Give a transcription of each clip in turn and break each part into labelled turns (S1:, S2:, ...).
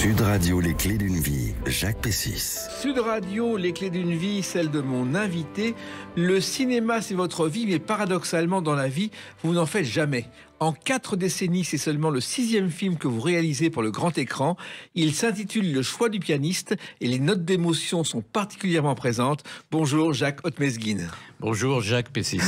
S1: Sud Radio, les clés d'une vie, Jacques Pessis.
S2: Sud Radio, les clés d'une vie, celle de mon invité. Le cinéma, c'est votre vie, mais paradoxalement, dans la vie, vous n'en faites jamais. En 4 décennies, c'est seulement le 6e film que vous réalisez pour le grand écran. Il s'intitule Le choix du pianiste et les notes d'émotion sont particulièrement présentes. Bonjour Jacques Ottmesguin.
S3: Bonjour Jacques Pessis.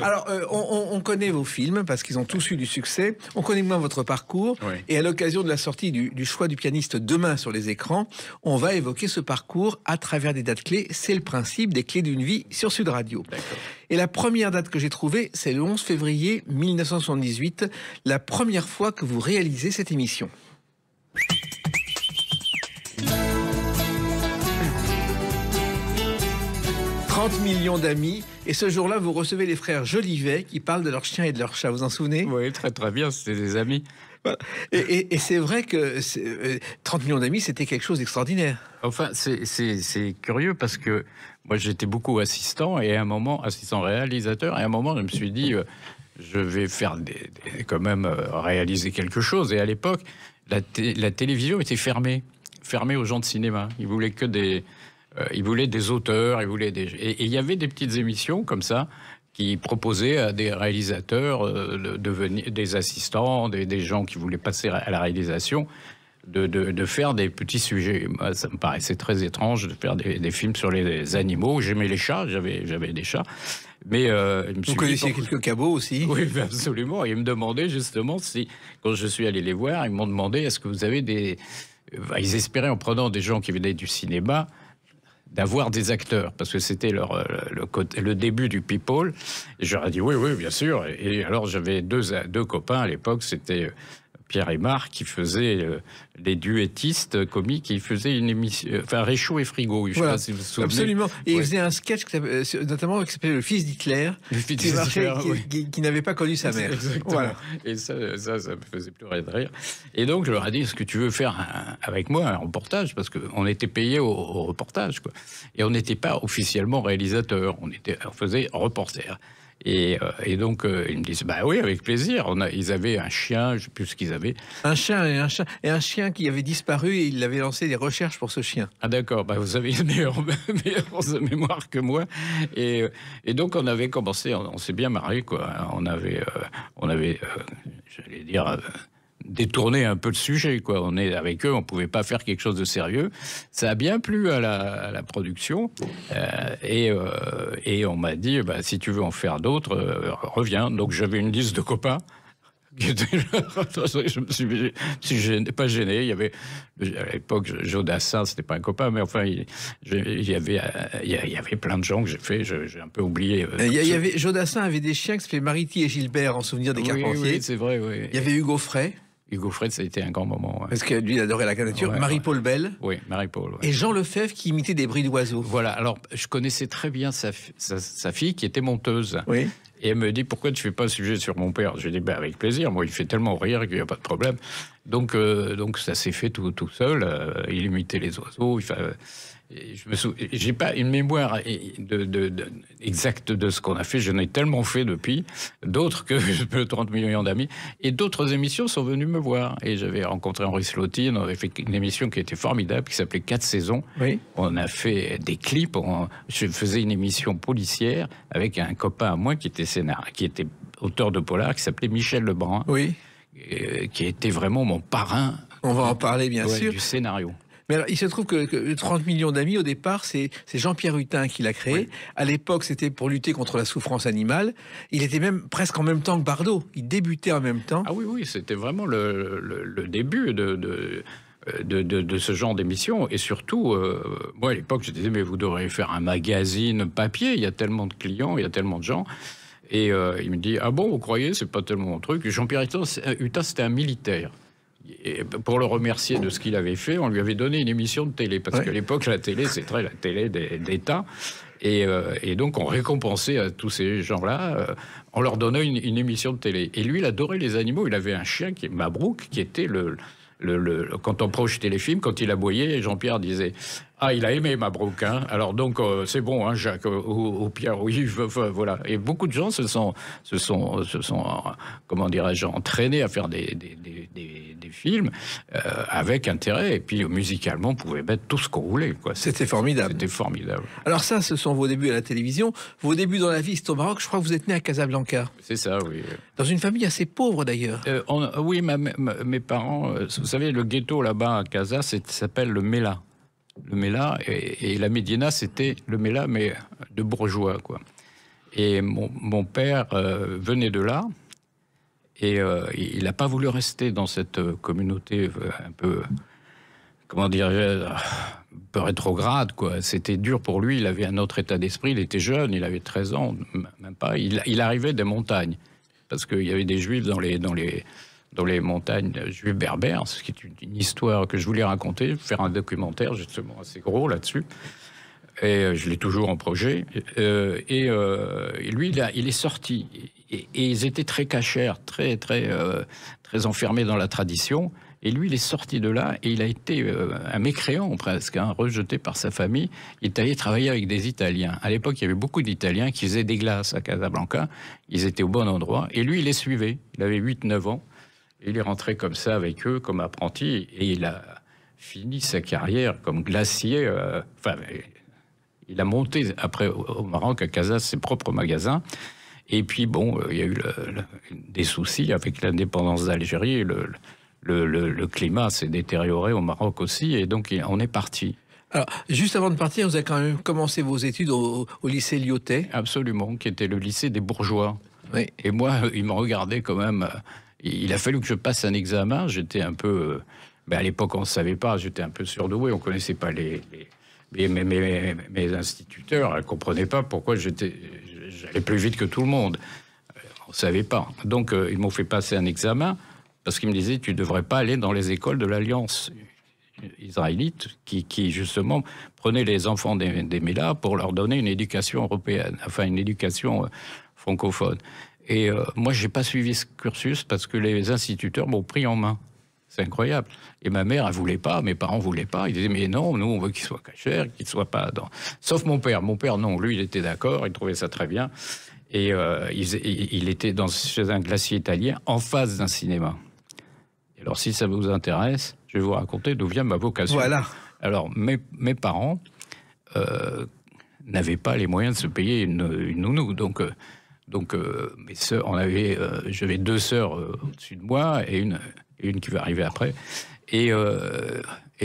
S2: Alors, on connaît vos films parce qu'ils ont tous eu du succès. On connaît moins votre parcours.
S3: Oui.
S2: Et à l'occasion de la sortie du choix du pianiste demain sur les écrans, on va évoquer ce parcours à travers des dates clés. C'est le principe des clés d'une vie sur Sud Radio.
S3: D'accord.
S2: Et la première date que j'ai trouvée, c'est le 11 février 1978, la première fois que vous réalisez cette émission. « 30 millions d'amis ». Et ce jour-là, vous recevez les frères Jolivet qui parlent de leurs chiens et de leurs chats. Vous en souvenez ?
S3: Oui, très très bien, c'était des amis.
S2: Voilà. Et c'est vrai que 30 millions d'amis, c'était quelque chose d'extraordinaire.
S3: Enfin, c'est curieux parce que moi, j'étais beaucoup assistant et à un moment, assistant réalisateur, et à un moment, je me suis dit, je vais faire quand même réaliser quelque chose. Et à l'époque, la télévision était fermée aux gens de cinéma. Ils voulaient que ils voulaient des auteurs, et il y avait des petites émissions comme ça qui proposaient à des réalisateurs de devenir des assistants, des gens qui voulaient passer à la réalisation, de faire des petits sujets. Moi, ça me paraissait très étrange de faire des films sur les animaux. J'aimais les chats, j'avais des chats. Mais
S2: vous connaissiez quelques cabots aussi.
S3: Oui, absolument. Ils me demandaient justement si, quand je suis allé les voir, ils m'ont demandé est-ce que vous avez des... Ils espéraient, en prenant des gens qui venaient du cinéma, d'avoir des acteurs, parce que c'était le début du people. Et j'aurais dit oui, bien sûr. Et alors j'avais deux copains à l'époque, c'était Pierre et Marc qui faisaient les duettistes comiques, qui faisaient une émission, enfin Réchaud et Frigo, je
S2: voilà,
S3: sais pas si vous vous souvenez.
S2: Absolument. Et il faisait un sketch notamment qui s'appelait Le Fils d'Hitler, qui n'avait pas connu sa mère.
S3: Exactement. Voilà. Et ça me faisait pleurer de rire. Et donc je leur ai dit est-ce que tu veux faire avec moi un reportage, parce qu'on était payé au reportage, quoi. Et on n'était pas officiellement réalisateur, on faisait reporter. Et donc, ils me disent, bah oui, avec plaisir. Ils avaient un chien, je ne sais plus ce qu'ils avaient.
S2: Un chien qui avait disparu et il avait lancé des recherches pour ce chien.
S3: Ah d'accord, bah vous avez une meilleure mémoire que moi. Et donc, on avait commencé, on s'est bien marré, quoi. On avait j'allais dire... détourner un peu le sujet, quoi. On est avec eux, on pouvait pas faire quelque chose de sérieux. Ça a bien plu à la production, et on m'a dit, bah, si tu veux en faire d'autres, reviens. Donc j'avais une liste de copains. Je me suis pas gêné. Il y avait à l'époque Joe Dassin, c'était pas un copain, mais enfin il y avait plein de gens que j'ai un peu oublié.
S2: Joe Dassin avait des chiens qui s'appelaient Mariti et Gilbert, en souvenir des Carpentiers.
S3: Oui, c'est vrai. Oui.
S2: Il y avait Hugo Frey.
S3: Hugo Frey, ça a été un grand moment. Ouais.
S2: Parce que lui, il adorait la nature. Ouais, Marie-Paul Bell.
S3: Oui, Marie-Paul. Ouais.
S2: Et Jean Lefebvre qui imitait des bruits d'oiseaux.
S3: Voilà. Alors, je connaissais très bien sa fille qui était monteuse.
S2: Oui.
S3: Et elle me dit, pourquoi tu fais pas un sujet sur mon père? Je lui ai dit, bah, avec plaisir. Moi, il fait tellement rire qu'il n'y a pas de problème. Donc ça s'est fait tout seul. Il imitait les oiseaux. J'ai pas une mémoire exacte de ce qu'on a fait. Je n'ai tellement fait depuis, d'autres que 30 millions d'amis. Et d'autres émissions sont venues me voir. Et j'avais rencontré Henri Slotine. On avait fait une émission qui était formidable, qui s'appelait 4 saisons. Oui. On a fait des clips. Je faisais une émission policière avec un copain à moi qui était auteur de polar, qui s'appelait Michel Lebrun. Oui. Qui était vraiment mon parrain.
S2: On va en parler, bien sûr.
S3: Du scénario.
S2: Mais alors, il se trouve que 30 millions d'amis, au départ, c'est Jean-Pierre Hutin qui l'a créé. Oui. À l'époque, c'était pour lutter contre la souffrance animale. Il était même presque en même temps que Bardot. Il débutait en même temps.
S3: Ah oui, c'était vraiment le début de ce genre d'émission. Et surtout, moi, à l'époque, je disais, mais vous devriez faire un magazine papier. Il y a tellement de clients, il y a tellement de gens. Et il me dit, ah bon, vous croyez, c'est pas tellement mon truc. Jean-Pierre Hutin, c'était un militaire. Et pour le remercier de ce qu'il avait fait, on lui avait donné une émission de télé, parce qu'à l'époque, la télé, c'était la télé d'État. Et donc, on récompensait à tous ces gens-là en leur donnant une émission de télé. Et lui, il adorait les animaux. Il avait un chien, Mabrouk, qui était quand on projetait les films, quand il aboyait, Jean-Pierre disait Ah, il a aimé Mabrouk, hein. Alors donc c'est bon, hein, Jacques, au Pierre, oui, voilà. Et beaucoup de gens se sont comment dirais-je, entraînés à faire des films avec intérêt. Et puis musicalement, on pouvait mettre tout ce qu'on voulait, quoi.
S2: C'était formidable.
S3: C'était formidable.
S2: Alors ça, ce sont vos débuts à la télévision. Vos débuts dans la vie, c'est au Maroc. Je crois que vous êtes né à Casablanca.
S3: C'est ça, oui.
S2: Dans une famille assez pauvre, d'ailleurs.
S3: Oui, mes parents, vous savez, le ghetto là-bas à Casa, s'appelle le Mela. Le Mela et la Médina, c'était le Mela, mais de bourgeois, quoi. Et mon père venait de là, et il n'a pas voulu rester dans cette communauté un peu, comment dirais-je, un peu rétrograde, quoi. C'était dur pour lui, il avait un autre état d'esprit, il était jeune, il avait 13 ans, même pas. Il arrivait des montagnes, parce qu'il y avait des juifs dans les montagnes juives berbères, ce qui est une histoire que je voulais raconter, faire un documentaire justement assez gros là-dessus. Et je l'ai toujours en projet. Et lui, il est sorti. Et ils étaient très cachers, très enfermés dans la tradition. Et lui, il est sorti de là et il a été un mécréant presque, hein, rejeté par sa famille. Il est allé travailler avec des Italiens. À l'époque, il y avait beaucoup d'Italiens qui faisaient des glaces à Casablanca. Ils étaient au bon endroit. Et lui, il les suivait. Il avait 8-9 ans. Il est rentré comme ça avec eux, comme apprenti, et il a fini sa carrière comme glacier. Il a monté après au Maroc, à Casa, ses propres magasins. Et puis bon, il y a eu des soucis avec l'indépendance d'Algérie. Le climat s'est détérioré au Maroc aussi, et donc on est parti.
S2: Alors, juste avant de partir, vous avez quand même commencé vos études au lycée Lyotais.
S3: Absolument, qui était le lycée des bourgeois.
S2: Oui. Et
S3: moi, il me regardait quand même. Il a fallu que je passe un examen. J'étais un peu... à l'époque, on ne savait pas. J'étais un peu surdoué. On ne connaissait pas mes instituteurs. Ils ne comprenaient pas pourquoi j'allais plus vite que tout le monde. On ne savait pas. Donc, ils m'ont fait passer un examen parce qu'ils me disaient, tu ne devrais pas aller dans les écoles de l'Alliance israélite qui justement, prenaient les enfants des Mélas pour leur donner une éducation européenne, enfin une éducation francophone. Et moi, je n'ai pas suivi ce cursus parce que les instituteurs m'ont pris en main. C'est incroyable. Et ma mère, elle ne voulait pas, mes parents ne voulaient pas. Ils disaient, mais non, nous, on veut qu'il soit cachère, qu'il ne soit pas dans... Sauf mon père. Mon père, non, lui, il était d'accord, il trouvait ça très bien. Et il était chez un glacier italien en face d'un cinéma. Et alors, si ça vous intéresse, je vais vous raconter d'où vient ma vocation.
S2: Voilà. Alors,
S3: mes parents n'avaient pas les moyens de se payer une nounou. Donc mes sœurs, j'avais 2 sœurs au-dessus de moi et une qui va arriver après. Et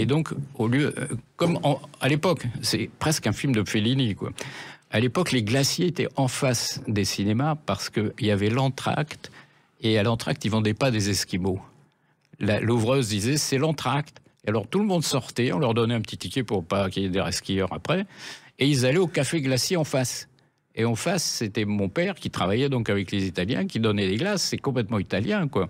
S3: donc, au lieu, à l'époque, c'est presque un film de Fellini, quoi. À l'époque, les glaciers étaient en face des cinémas parce qu'il y avait l'entracte, et à l'entracte, ils vendaient pas des esquimaux. L'ouvreuse disait, c'est l'entracte. Et alors, tout le monde sortait, on leur donnait un petit ticket pour pas qu'il y ait des resquilleurs après, et ils allaient au café glacier en face. Et en face, c'était mon père qui travaillait donc avec les Italiens, qui donnait des glaces. C'est complètement italien, quoi.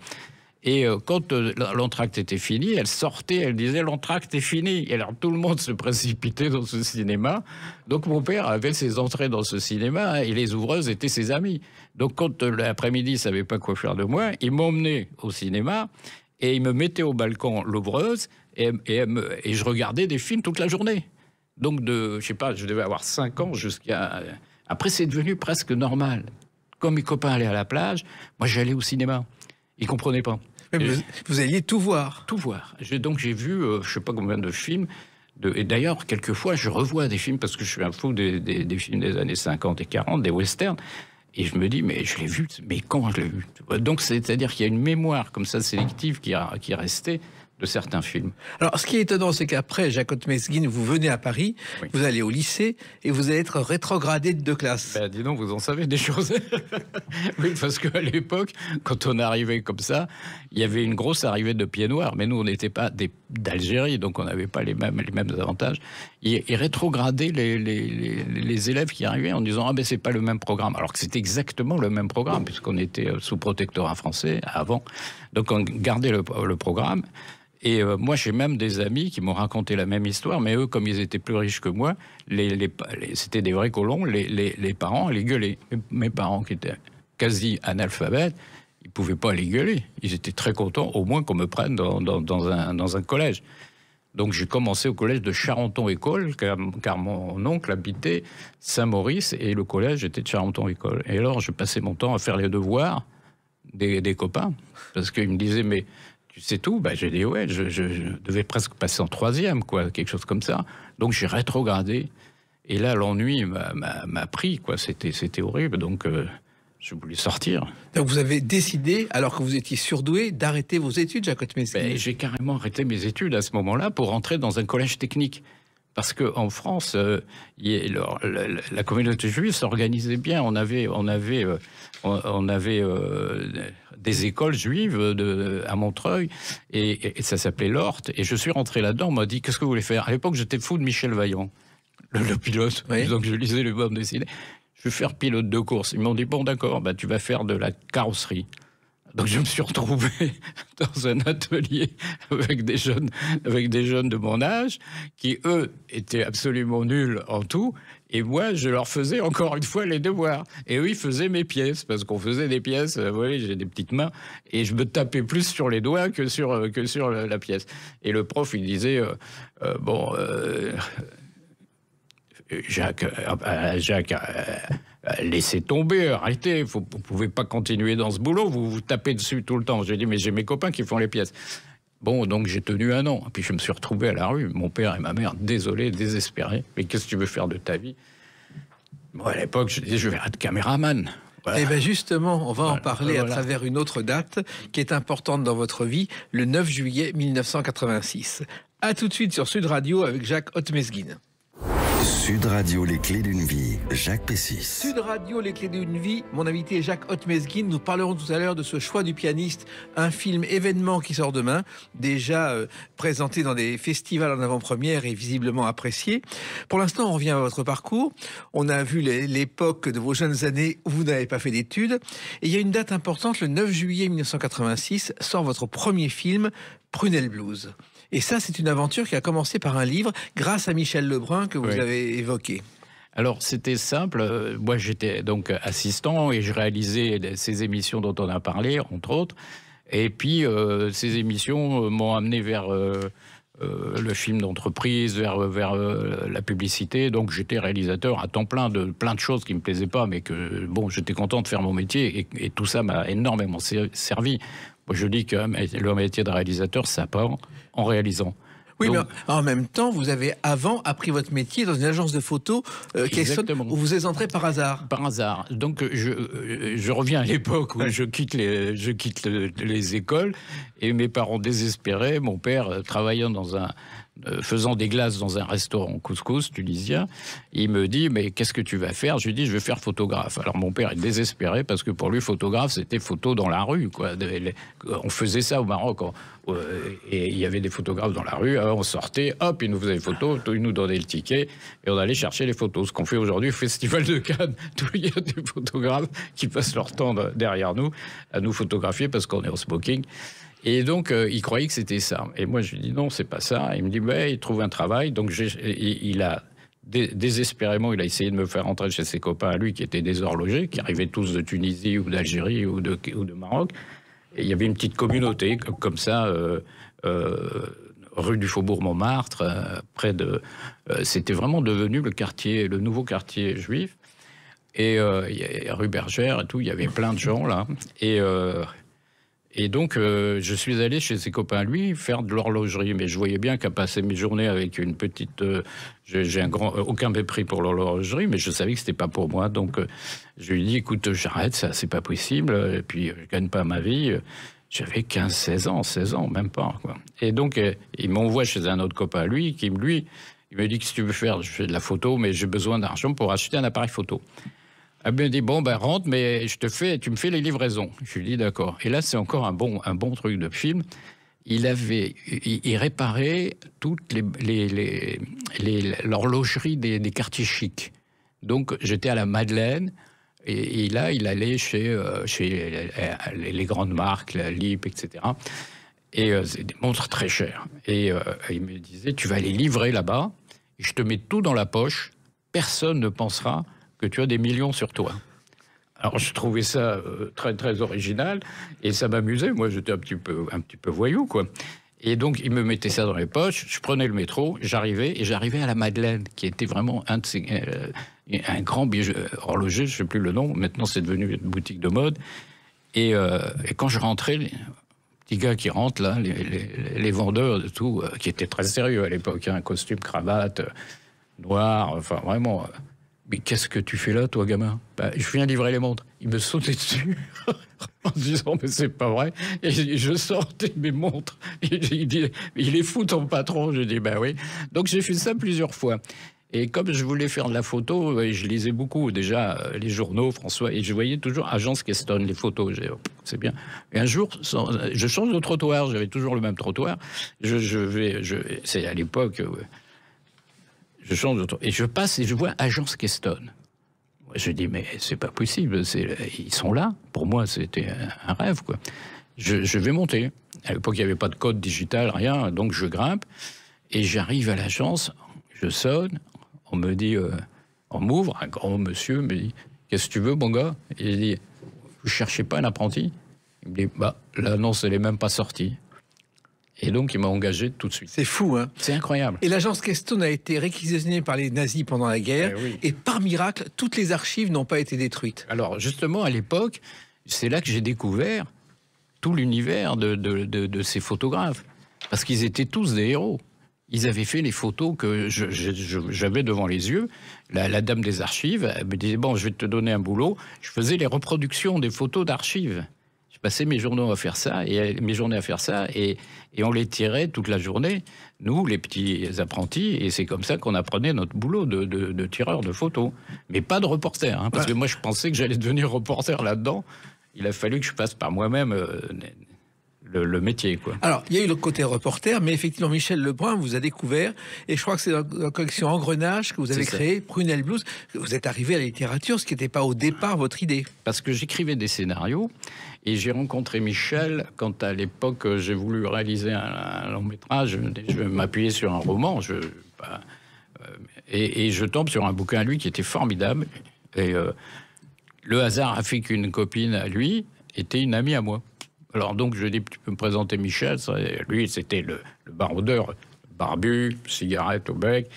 S3: Et quand l'entracte était fini, elle sortait, elle disait « l'entracte est fini ». Et alors tout le monde se précipitait dans ce cinéma. Donc mon père avait ses entrées dans ce cinéma et les ouvreuses étaient ses amies. Donc quand l'après-midi, il ne savait pas quoi faire de moi, il m'emmenait au cinéma et il me mettait au balcon l'ouvreuse et je regardais des films toute la journée. Donc je sais pas, je devais avoir 5 ans jusqu'à... Après, c'est devenu presque normal. Quand mes copains allaient à la plage, moi j'allais au cinéma. Ils ne comprenaient pas.
S2: Vous alliez tout voir.
S3: Tout voir. Donc j'ai vu, je ne sais pas combien de films. Et d'ailleurs, quelquefois, je revois des films parce que je suis un fou des films des années 50 et 40, des westerns. Et je me dis, mais je l'ai vu, mais quand je l'ai vu? Donc c'est-à-dire qu'il y a une mémoire comme ça sélective qui est restée de certains films.
S2: Alors, ce qui est étonnant, c'est qu'après Jacques Ottmesguin, vous venez à Paris, oui. Vous allez au lycée et vous allez être rétrogradé de 2 classes.
S3: Ben, dis donc, vous en savez des choses. Oui, parce qu'à l'époque, quand on arrivait comme ça, il y avait une grosse arrivée de pieds noirs, mais nous, on n'était pas d'Algérie, donc on n'avait pas les mêmes avantages. Et rétrograder les élèves qui arrivaient en disant « Ah ben, c'est pas le même programme », alors que c'était exactement le même programme, puisqu'on était sous protectorat français avant. Donc on gardait le programme. Et moi, j'ai même des amis qui m'ont raconté la même histoire, mais eux, comme ils étaient plus riches que moi, c'était des vrais colons, les parents les gueulaient. Mes parents, qui étaient quasi analphabètes, ils ne pouvaient pas les gueuler. Ils étaient très contents, au moins, qu'on me prenne dans un collège. Donc j'ai commencé au collège de Charenton-École, car mon oncle habitait Saint-Maurice et le collège était de Charenton-École. Et alors je passais mon temps à faire les devoirs des copains, parce qu'ils me disaient, mais tu sais tout? J'ai dit, ouais, je devais presque passer en 3e, quoi, quelque chose comme ça. Donc j'ai rétrogradé. Et là, l'ennui m'a pris, quoi. C'était horrible. Donc je voulais sortir.
S2: Donc vous avez décidé, alors que vous étiez surdoué, d'arrêter vos études, Jacques Ottmesguin.
S3: J'ai carrément arrêté mes études à ce moment-là pour entrer dans un collège technique. Parce qu'en France, la communauté juive s'organisait bien. On avait des écoles juives à Montreuil, et ça s'appelait l'Orte. Et je suis rentré là-dedans, on m'a dit, qu'est-ce que vous voulez faire? À l'époque, j'étais fou de Michel Vaillant, le pilote. Oui. Donc je lisais les bandes dessinées. Je vais faire pilote de course. Ils m'ont dit, bon d'accord, tu vas faire de la carrosserie. Donc je me suis retrouvé dans un atelier avec des jeunes de mon âge qui, eux, étaient absolument nuls en tout. Et moi, je leur faisais encore une fois les devoirs. Et eux, ils faisaient mes pièces, parce qu'on faisait des pièces, vous voyez, j'ai des petites mains, et je me tapais plus sur les doigts que sur la pièce. Et le prof, il disait, Jacques, laissez tomber, arrêtez, vous ne pouvez pas continuer dans ce boulot, vous vous tapez dessus tout le temps. J'ai dit, mais j'ai mes copains qui font les pièces. Bon, donc j'ai tenu 1 an. Puis je me suis retrouvé à la rue, mon père et ma mère, désolés, désespérés. Mais qu'est-ce que tu veux faire de ta vie? Moi, à l'époque, je disais, je vais être caméraman. Voilà.
S2: Et bien justement, on va en parler à travers une autre date qui est importante dans votre vie, le 9 juillet 1986. A tout de suite sur Sud Radio avec Jacques Ottmesguin.
S1: Sud Radio, les clés d'une vie, Jacques Pessis.
S2: Sud Radio, les clés d'une vie, mon invité est Jacques Ottmesguin. Nous parlerons tout à l'heure de ce choix du pianiste, un film événement qui sort demain, déjà présenté dans des festivals en avant-première et visiblement apprécié. Pour l'instant, on revient à votre parcours. On a vu l'époque de vos jeunes années où vous n'avez pas fait d'études. Et il y a une date importante, le 9 juillet 1986, sort votre premier film, Prunelle Blues. Et ça, c'est une aventure qui a commencé par un livre, grâce à Michel Lebrun, que vous avez évoqué.
S3: Alors, c'était simple. Moi, j'étais donc assistant et je réalisais ces émissions dont on a parlé, entre autres. Et puis, ces émissions m'ont amené vers le film d'entreprise, vers la publicité. Donc, j'étais réalisateur à temps plein de choses qui ne me plaisaient pas, mais que, bon, j'étais content de faire mon métier. Et tout ça m'a énormément servi. Moi, je dis que le métier de réalisateur, ça part en réalisant.
S2: Oui, donc, mais en même temps, vous avez avant appris votre métier dans une agence de photos où vous êtes entré par hasard.
S3: Par hasard. Donc, je reviens à l'époque où je quitte les écoles et mes parents désespérés, mon père travaillant faisant des glaces dans un restaurant couscous tunisien, il me dit, mais qu'est-ce que tu vas faire? Je lui dis, je vais faire photographe. Alors mon père est désespéré parce que pour lui, photographe, c'était photo dans la rue, quoi. On faisait ça au Maroc, et il y avait des photographes dans la rue, on sortait, hop, ils nous faisaient des photos, ils nous donnaient le ticket, et on allait chercher les photos. Ce qu'on fait aujourd'hui au Festival de Cannes, il y a des photographes qui passent leur temps derrière nous, à nous photographier parce qu'on est en smoking. Et donc, il croyait que c'était ça. Et moi, je lui dis non, c'est pas ça. Il me dit, il trouve un travail. Donc, il a désespérément, il a essayé de me faire rentrer chez ses copains à lui qui étaient déshorlogés, qui arrivaient tous de Tunisie ou d'Algérie ou de Maroc. Et il y avait une petite communauté comme ça, rue du Faubourg Montmartre, près de. C'était vraiment devenu le nouveau quartier juif. Et rue Bergère et tout, il y avait plein de gens là. Et donc, je suis allé chez ses copains, lui, faire de l'horlogerie. Mais je voyais bien qu'à passer mes journées avec une petite... j'ai aucun mépris pour l'horlogerie, mais je savais que c'était pas pour moi. Donc, je lui ai dit, écoute, j'arrête, ça, c'est pas possible. Et puis, je gagne pas ma vie. J'avais 16 ans, même pas, quoi. Et donc, il m'envoie chez un autre copain, lui, il me dit, qu'est-ce que tu veux faire? Je fais de la photo, mais j'ai besoin d'argent pour acheter un appareil photo. Elle me dit, rentre, mais tu me fais les livraisons. Je lui dis, d'accord. Et là, c'est encore un bon truc de film. Il réparait toute l'horlogerie des quartiers chics. Donc, j'étais à la Madeleine, et là, il allait chez les grandes marques, la LIP, etc. Et c'est des montres très chères. Et il me disait, tu vas les livrer là-bas, et je te mets tout dans la poche, personne ne pensera que tu as des millions sur toi. Alors, je trouvais ça très, très original, et ça m'amusait. Moi, j'étais un petit peu voyou, quoi. Et donc, il me mettait ça dans les poches, je prenais le métro, j'arrivais à la Madeleine, qui était vraiment un grand horloger, je ne sais plus le nom, maintenant c'est devenu une boutique de mode. Et quand je rentrais, les petits gars qui rentrent là, les vendeurs de tout, qui étaient très sérieux à l'époque, hein, costume, cravate, noir, enfin vraiment... Mais qu'est-ce que tu fais là, toi, gamin? Je viens livrer les montres. Il me sautait dessus en disant, mais c'est pas vrai. Et je sortais mes montres. Et il dit, il est fou ton patron. Je dis, ben oui. Donc j'ai fait ça plusieurs fois. Et comme je voulais faire de la photo, je lisais beaucoup déjà les journaux, François, et je voyais toujours Agence Keston, les photos. C'est bien. Et un jour, je change de trottoir. J'avais toujours le même trottoir. C'est à l'époque... Je change et je passe et je vois Agence Keston. Je dis, mais c'est pas possible, ils sont là. Pour moi, c'était un rêve, quoi. Je vais monter. À l'époque, il n'y avait pas de code digital, rien, donc je grimpe et j'arrive à l'agence, je sonne, on me dit, on m'ouvre, un grand monsieur me dit, qu'est-ce que tu veux, mon gars? Et il dit, vous cherchez pas un apprenti? Il me dit, l'annonce, elle est même pas sortie. Et donc, il m'a engagé tout de suite.
S2: C'est fou, hein?
S3: C'est incroyable.
S2: Et l'agence Keston a été réquisitionnée par les nazis pendant la guerre.
S3: Oui.
S2: Et par miracle, toutes les archives n'ont pas été détruites.
S3: Alors, justement, à l'époque, c'est là que j'ai découvert tout l'univers de ces photographes. Parce qu'ils étaient tous des héros. Ils avaient fait les photos que j'avais devant les yeux. La dame des archives, elle me disait, bon, je vais te donner un boulot. Je faisais les reproductions des photos d'archives. Je passais mes journées à faire ça, et on les tirait toute la journée, nous, les petits apprentis, et c'est comme ça qu'on apprenait notre boulot de tireur de photos. Mais pas de reporter, hein, parce que moi, je pensais que j'allais devenir reporter là-dedans. Il a fallu que je passe par moi-même le métier, quoi.
S2: Alors, il y a eu le côté reporter, mais effectivement, Michel Lebrun vous a découvert, et je crois que c'est la collection Engrenage que vous avez créée, Prunelle Blues. Vous êtes arrivé à la littérature, ce qui n'était pas au départ votre idée. Parce
S3: que j'écrivais des scénarios, et j'ai rencontré Michel quand, à l'époque, j'ai voulu réaliser un long métrage. Je m'appuyais sur un roman, et je tombe sur un bouquin à lui qui était formidable. Et le hasard a fait qu'une copine à lui était une amie à moi. Alors donc je dis, tu peux me présenter Michel? Lui, c'était le baroudeur, barbu, cigarette au bec,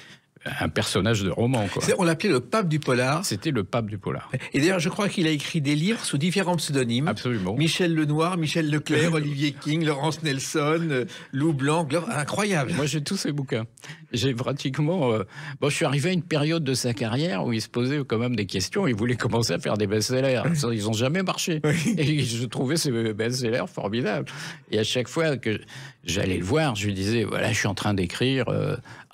S3: un personnage de roman, quoi.
S2: On l'appelait le pape du polar.
S3: C'était le pape du polar.
S2: Et d'ailleurs, je crois qu'il a écrit des livres sous différents pseudonymes.
S3: Absolument.
S2: Michel Lenoir, Michel Leclerc, Olivier King, Laurence Nelson, Lou Blanc, incroyable.
S3: Moi, j'ai tous ces bouquins. J'ai pratiquement... je suis arrivé à une période de sa carrière où il se posait quand même des questions. Il voulait commencer à faire des best-sellers. Ils n'ont jamais marché. Oui. Et je trouvais ces best-sellers formidables. Et à chaque fois que j'allais le voir, je lui disais, voilà, je suis en train d'écrire...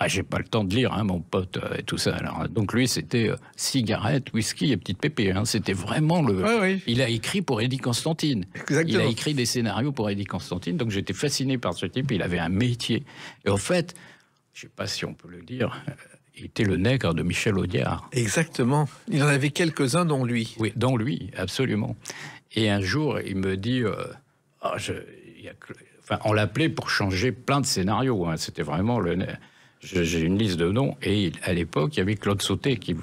S3: j'ai pas le temps de lire, hein, mon pote, et tout ça. Alors, donc lui, c'était cigarette, whisky et petite pépé. Hein. C'était vraiment le...
S2: Oui.
S3: Il a écrit pour Eddie Constantine.
S2: Exactement.
S3: Il a écrit des scénarios pour Eddie Constantine. Donc j'étais fasciné par ce type. Il avait un métier. Et en fait, je sais pas si on peut le dire, il était le nègre de Michel Audiard.
S2: Exactement. Il en avait quelques-uns, dont lui.
S3: Oui, dont lui, absolument. Et un jour, il me dit... on l'appelait pour changer plein de scénarios. Hein. C'était vraiment le... J'ai une liste de noms, et à l'époque, il y avait Claude Sauté qui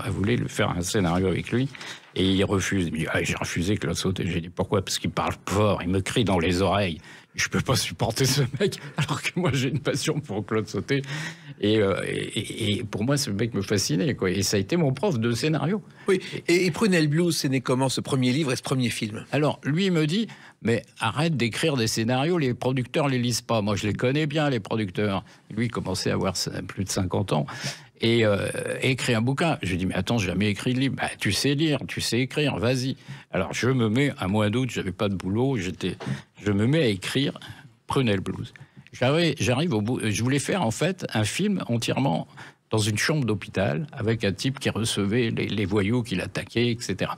S3: voulait faire un scénario avec lui, et il refuse. Il me dit, j'ai refusé Claude Sauté. J'ai dit, pourquoi? Parce qu'il parle fort, il me crie dans les oreilles. Je peux pas supporter ce mec, alors que moi, j'ai une passion pour Claude Sauté. Et pour moi, ce mec me fascinait, quoi. Et ça a été mon prof de scénario.
S2: Oui, et Prunelle Blues, c'est né comment, ce premier livre et ce premier film?
S3: Alors, lui, il me dit, mais arrête d'écrire des scénarios, les producteurs les lisent pas. Moi, je les connais bien, les producteurs. Lui, il commençait à avoir plus de 50 ans. Et écrit un bouquin. Je lui dis, mais attends, j'ai jamais écrit de livre. Tu sais lire, tu sais écrire, vas-y. Alors, je me mets, un mois d'août, j'avais pas de boulot, je me mets à écrire Prunelle Blues. J'arrive au bout. Je voulais faire, en fait, un film entièrement dans une chambre d'hôpital, avec un type qui recevait les voyous qui l'attaquaient, etc.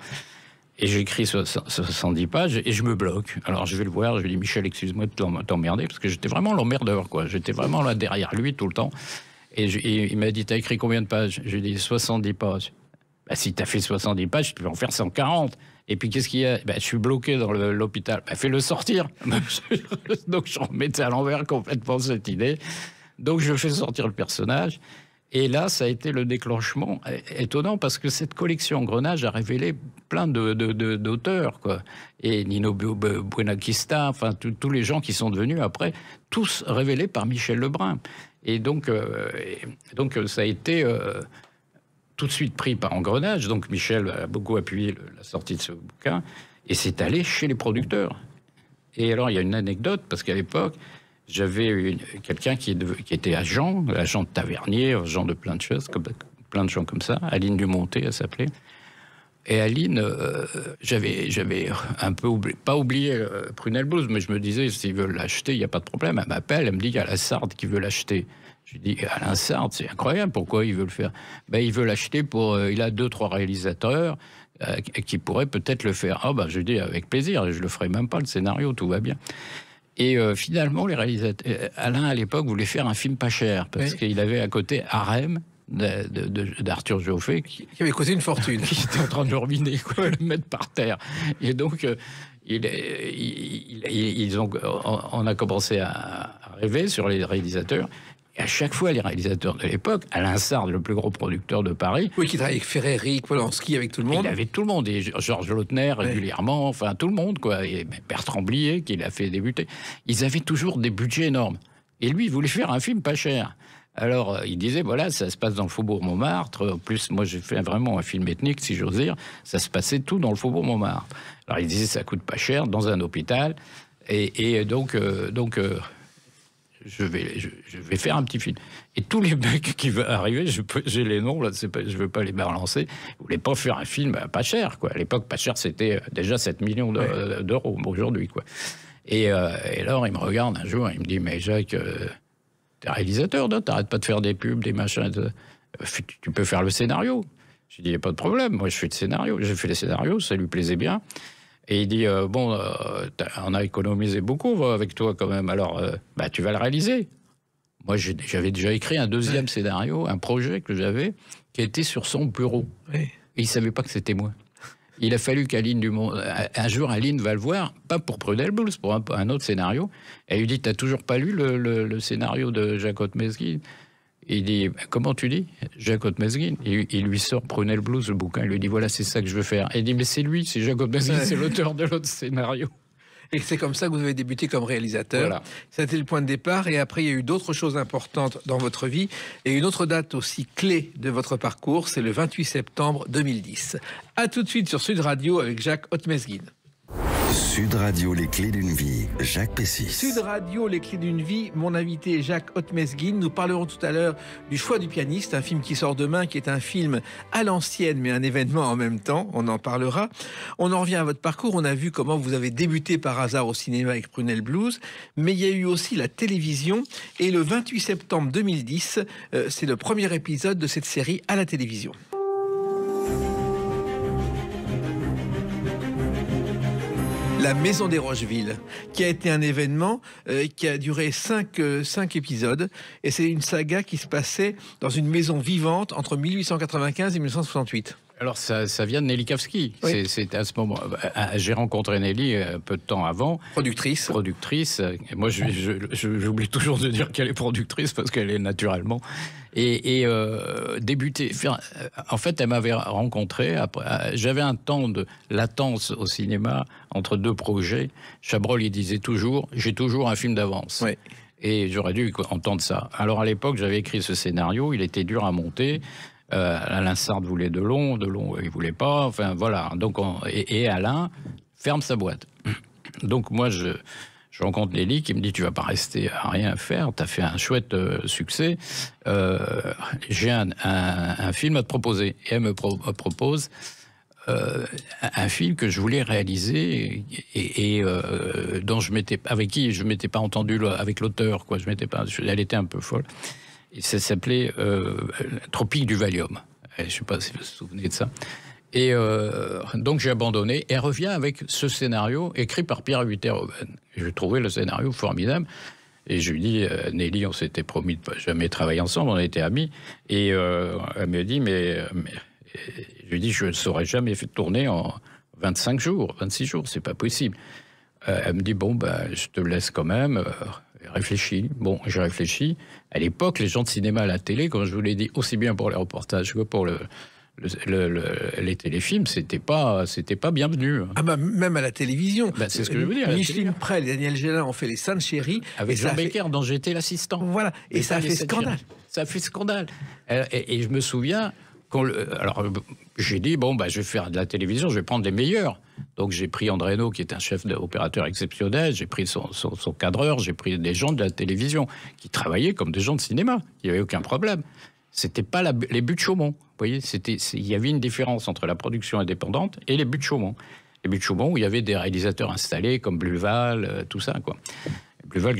S3: Et j'écris 70 pages et je me bloque. Alors je vais le voir, je lui dis, Michel, excuse-moi de t'emmerder, parce que j'étais vraiment l'emmerdeur, quoi. J'étais vraiment là derrière lui tout le temps. Et il m'a dit, t'as écrit combien de pages? Je lui ai dit, 70 pages. Si t'as fait 70 pages, tu peux en faire 140. Et puis qu'est-ce qu'il y a? Je suis bloqué dans l'hôpital. Fais-le sortir. Donc je remettais à l'envers complètement cette idée. Donc je fais sortir le personnage. Et là, ça a été le déclenchement étonnant parce que cette collection Engrenage a révélé plein d'auteurs, quoi. Et Nino Buenavista, enfin tous les gens qui sont devenus après, tous révélés par Michel Lebrun. Et donc ça a été tout de suite pris par Engrenage. Donc Michel a beaucoup appuyé la sortie de ce bouquin et c'est allé chez les producteurs. Et alors il y a une anecdote parce qu'à l'époque, j'avais quelqu'un qui était agent de Tavernier, agent de plein de choses, plein de gens comme ça. Aline Dumonté, elle s'appelait. Et Aline, j'avais un peu pas oublié Prunelle Blues, mais je me disais, s'ils veulent l'acheter, il n'y a pas de problème. Elle m'appelle, elle me dit qu'il y a la Sarde qui veut l'acheter. Je lui dis, Alain Sarde, c'est incroyable, pourquoi il veut le faire? Il veut l'acheter pour... il a 2-3 réalisateurs qui pourraient peut-être le faire. Je lui dis, avec plaisir, je le ferai même pas, le scénario, tout va bien. Et finalement, les réalisateurs... Alain, à l'époque, voulait faire un film pas cher, parce qu'il avait à côté Harem, d'Arthur Joffé, qui
S2: avait coûté une fortune.
S3: Qui était en train de le ruiner, quoi, le mettre par terre. Et donc, on a commencé à rêver sur les réalisateurs. Et à chaque fois, les réalisateurs de l'époque, Alain Sarde, le plus gros producteur de Paris...
S2: Oui, qui travaillait avec Ferreri, Polanski, avec tout le monde.
S3: Il avait tout le monde, et Georges Lautner régulièrement, enfin tout le monde, quoi. Et Bertrand Blier, qui l'a fait débuter. Ils avaient toujours des budgets énormes. Et lui, il voulait faire un film pas cher. Alors, il disait, voilà, ça se passe dans le Faubourg Montmartre. En plus, moi, j'ai fait vraiment un film ethnique, si j'ose dire. Ça se passait tout dans le Faubourg Montmartre. Alors, il disait, ça coûte pas cher, dans un hôpital. Et donc je vais faire un petit film. Et tous les mecs qui veulent arriver, j'ai les noms, là, je veux pas les balancer, ils voulaient pas faire un film pas cher, quoi. À l'époque, pas cher, c'était déjà 7 millions d'euros aujourd'hui, quoi. Et alors, il me regarde un jour, il me dit, mais Jacques, t'es réalisateur, t'arrêtes pas de faire des pubs, des machins, tu peux faire le scénario. J'ai dit, il n'y a pas de problème, moi je fais le scénario. J'ai fait les scénarios, ça lui plaisait bien. Et il dit, on a économisé beaucoup avec toi quand même, alors tu vas le réaliser. Moi, j'avais déjà écrit un deuxième scénario, un projet que j'avais, qui était sur son bureau. Et il ne savait pas que c'était moi. Il a fallu qu'Aline Dumont... Un jour, Aline va le voir, pas pour Prunelle Blues, pour un autre scénario. Elle lui dit, t'as toujours pas lu le scénario de Jacques Ottmesguin? Il dit, comment tu dis? Jacques Ottmesguin. Il lui sort Prunelle Blues, le bouquin. Il lui dit, voilà, c'est ça que je veux faire. Et il dit, mais c'est lui, c'est Jacques Ottmesguin, c'est l'auteur de l'autre scénario.
S2: Et c'est comme ça que vous avez débuté comme réalisateur.
S3: Voilà.
S2: Ça a été le point de départ. Et après, il y a eu d'autres choses importantes dans votre vie. Et une autre date aussi clé de votre parcours, c'est le 28 septembre 2010. À tout de suite sur Sud Radio avec Jacques Ottmesguin.
S1: Sud Radio, les clés d'une vie, Jacques Pessis.
S2: Sud Radio, les clés d'une vie, mon invité est Jacques Ottmesguin. Nous parlerons tout à l'heure du Choix du pianiste, un film qui sort demain, qui est un film à l'ancienne, mais un événement en même temps. On en parlera. On en revient à votre parcours. On a vu comment vous avez débuté par hasard au cinéma avec Prunelle Blues, mais il y a eu aussi la télévision. Et le 28 septembre 2010, c'est le premier épisode de cette série à la télévision. La Maison des Rocheville, qui a été un événement qui a duré 5 épisodes. Et c'est une saga qui se passait dans une maison vivante entre 1895 et 1968.
S3: Alors, ça vient de Nelly Kavsky.
S2: Oui.
S3: C'était à ce moment... J'ai rencontré Nelly un peu de temps avant.
S2: Productrice.
S3: Et moi, j'oublie toujours de dire qu'elle est productrice parce qu'elle est naturellement. Et débuter... En fait, elle m'avait rencontré. J'avais un temps de latence au cinéma entre deux projets. Chabrol, il disait toujours, j'ai toujours un film d'avance.
S2: Oui.
S3: Et j'aurais dû entendre ça. Alors, à l'époque, j'avais écrit ce scénario. Il était dur à monter. Alain Sarde voulait de long, il voulait pas. Enfin, voilà. Donc, et Alain ferme sa boîte. Donc, moi, je rencontre Nelly qui me dit, tu vas pas rester à rien faire. T'as fait un chouette succès. J'ai un film à te proposer. Et elle me propose un film que je voulais réaliser et dont avec qui je m'étais pas entendu avec l'auteur, quoi. Elle était un peu folle. Et ça s'appelait Tropique du Valium. Je ne sais pas si vous vous souvenez de ça. Et donc j'ai abandonné. Et elle revient avec ce scénario écrit par Pierre Huyter-Oven. Je trouvais le scénario formidable. Et je lui dis, Nelly, on s'était promis de ne jamais travailler ensemble, on était amis. Et elle me dit, mais je lui dis, je ne saurais jamais fait tourner en 26 jours, c'est pas possible. Elle me dit, bon, je te laisse quand même réfléchi. Bon, j'ai réfléchi. À l'époque, les gens de cinéma à la télé, comme je vous l'ai dit, aussi bien pour les reportages que pour les téléfilms, c'était pas bienvenu.
S2: Ah bah, même à la télévision.
S3: Bah, c'est ce que je veux dire.
S2: Micheline Prel et Daniel Gélin ont fait Les Saintes Chéries.
S3: Avec Jean Becker, dont j'étais l'assistant.
S2: Voilà, et ça a fait scandale.
S3: Ça a fait scandale. Et je me souviens, alors j'ai dit, bon, bah, je vais faire de la télévision, je vais prendre les meilleurs. Donc j'ai pris André Hainaut, qui est un chef opérateur exceptionnel, j'ai pris son cadreur, j'ai pris des gens de la télévision qui travaillaient comme des gens de cinéma. Il n'y avait aucun problème. C'était pas les buts de Chaumont. Vous voyez, il y avait une différence entre la production indépendante et les buts de Chaumont. Les buts de Chaumont, où il y avait des réalisateurs installés comme Bluval, tout ça, quoi. Bluval,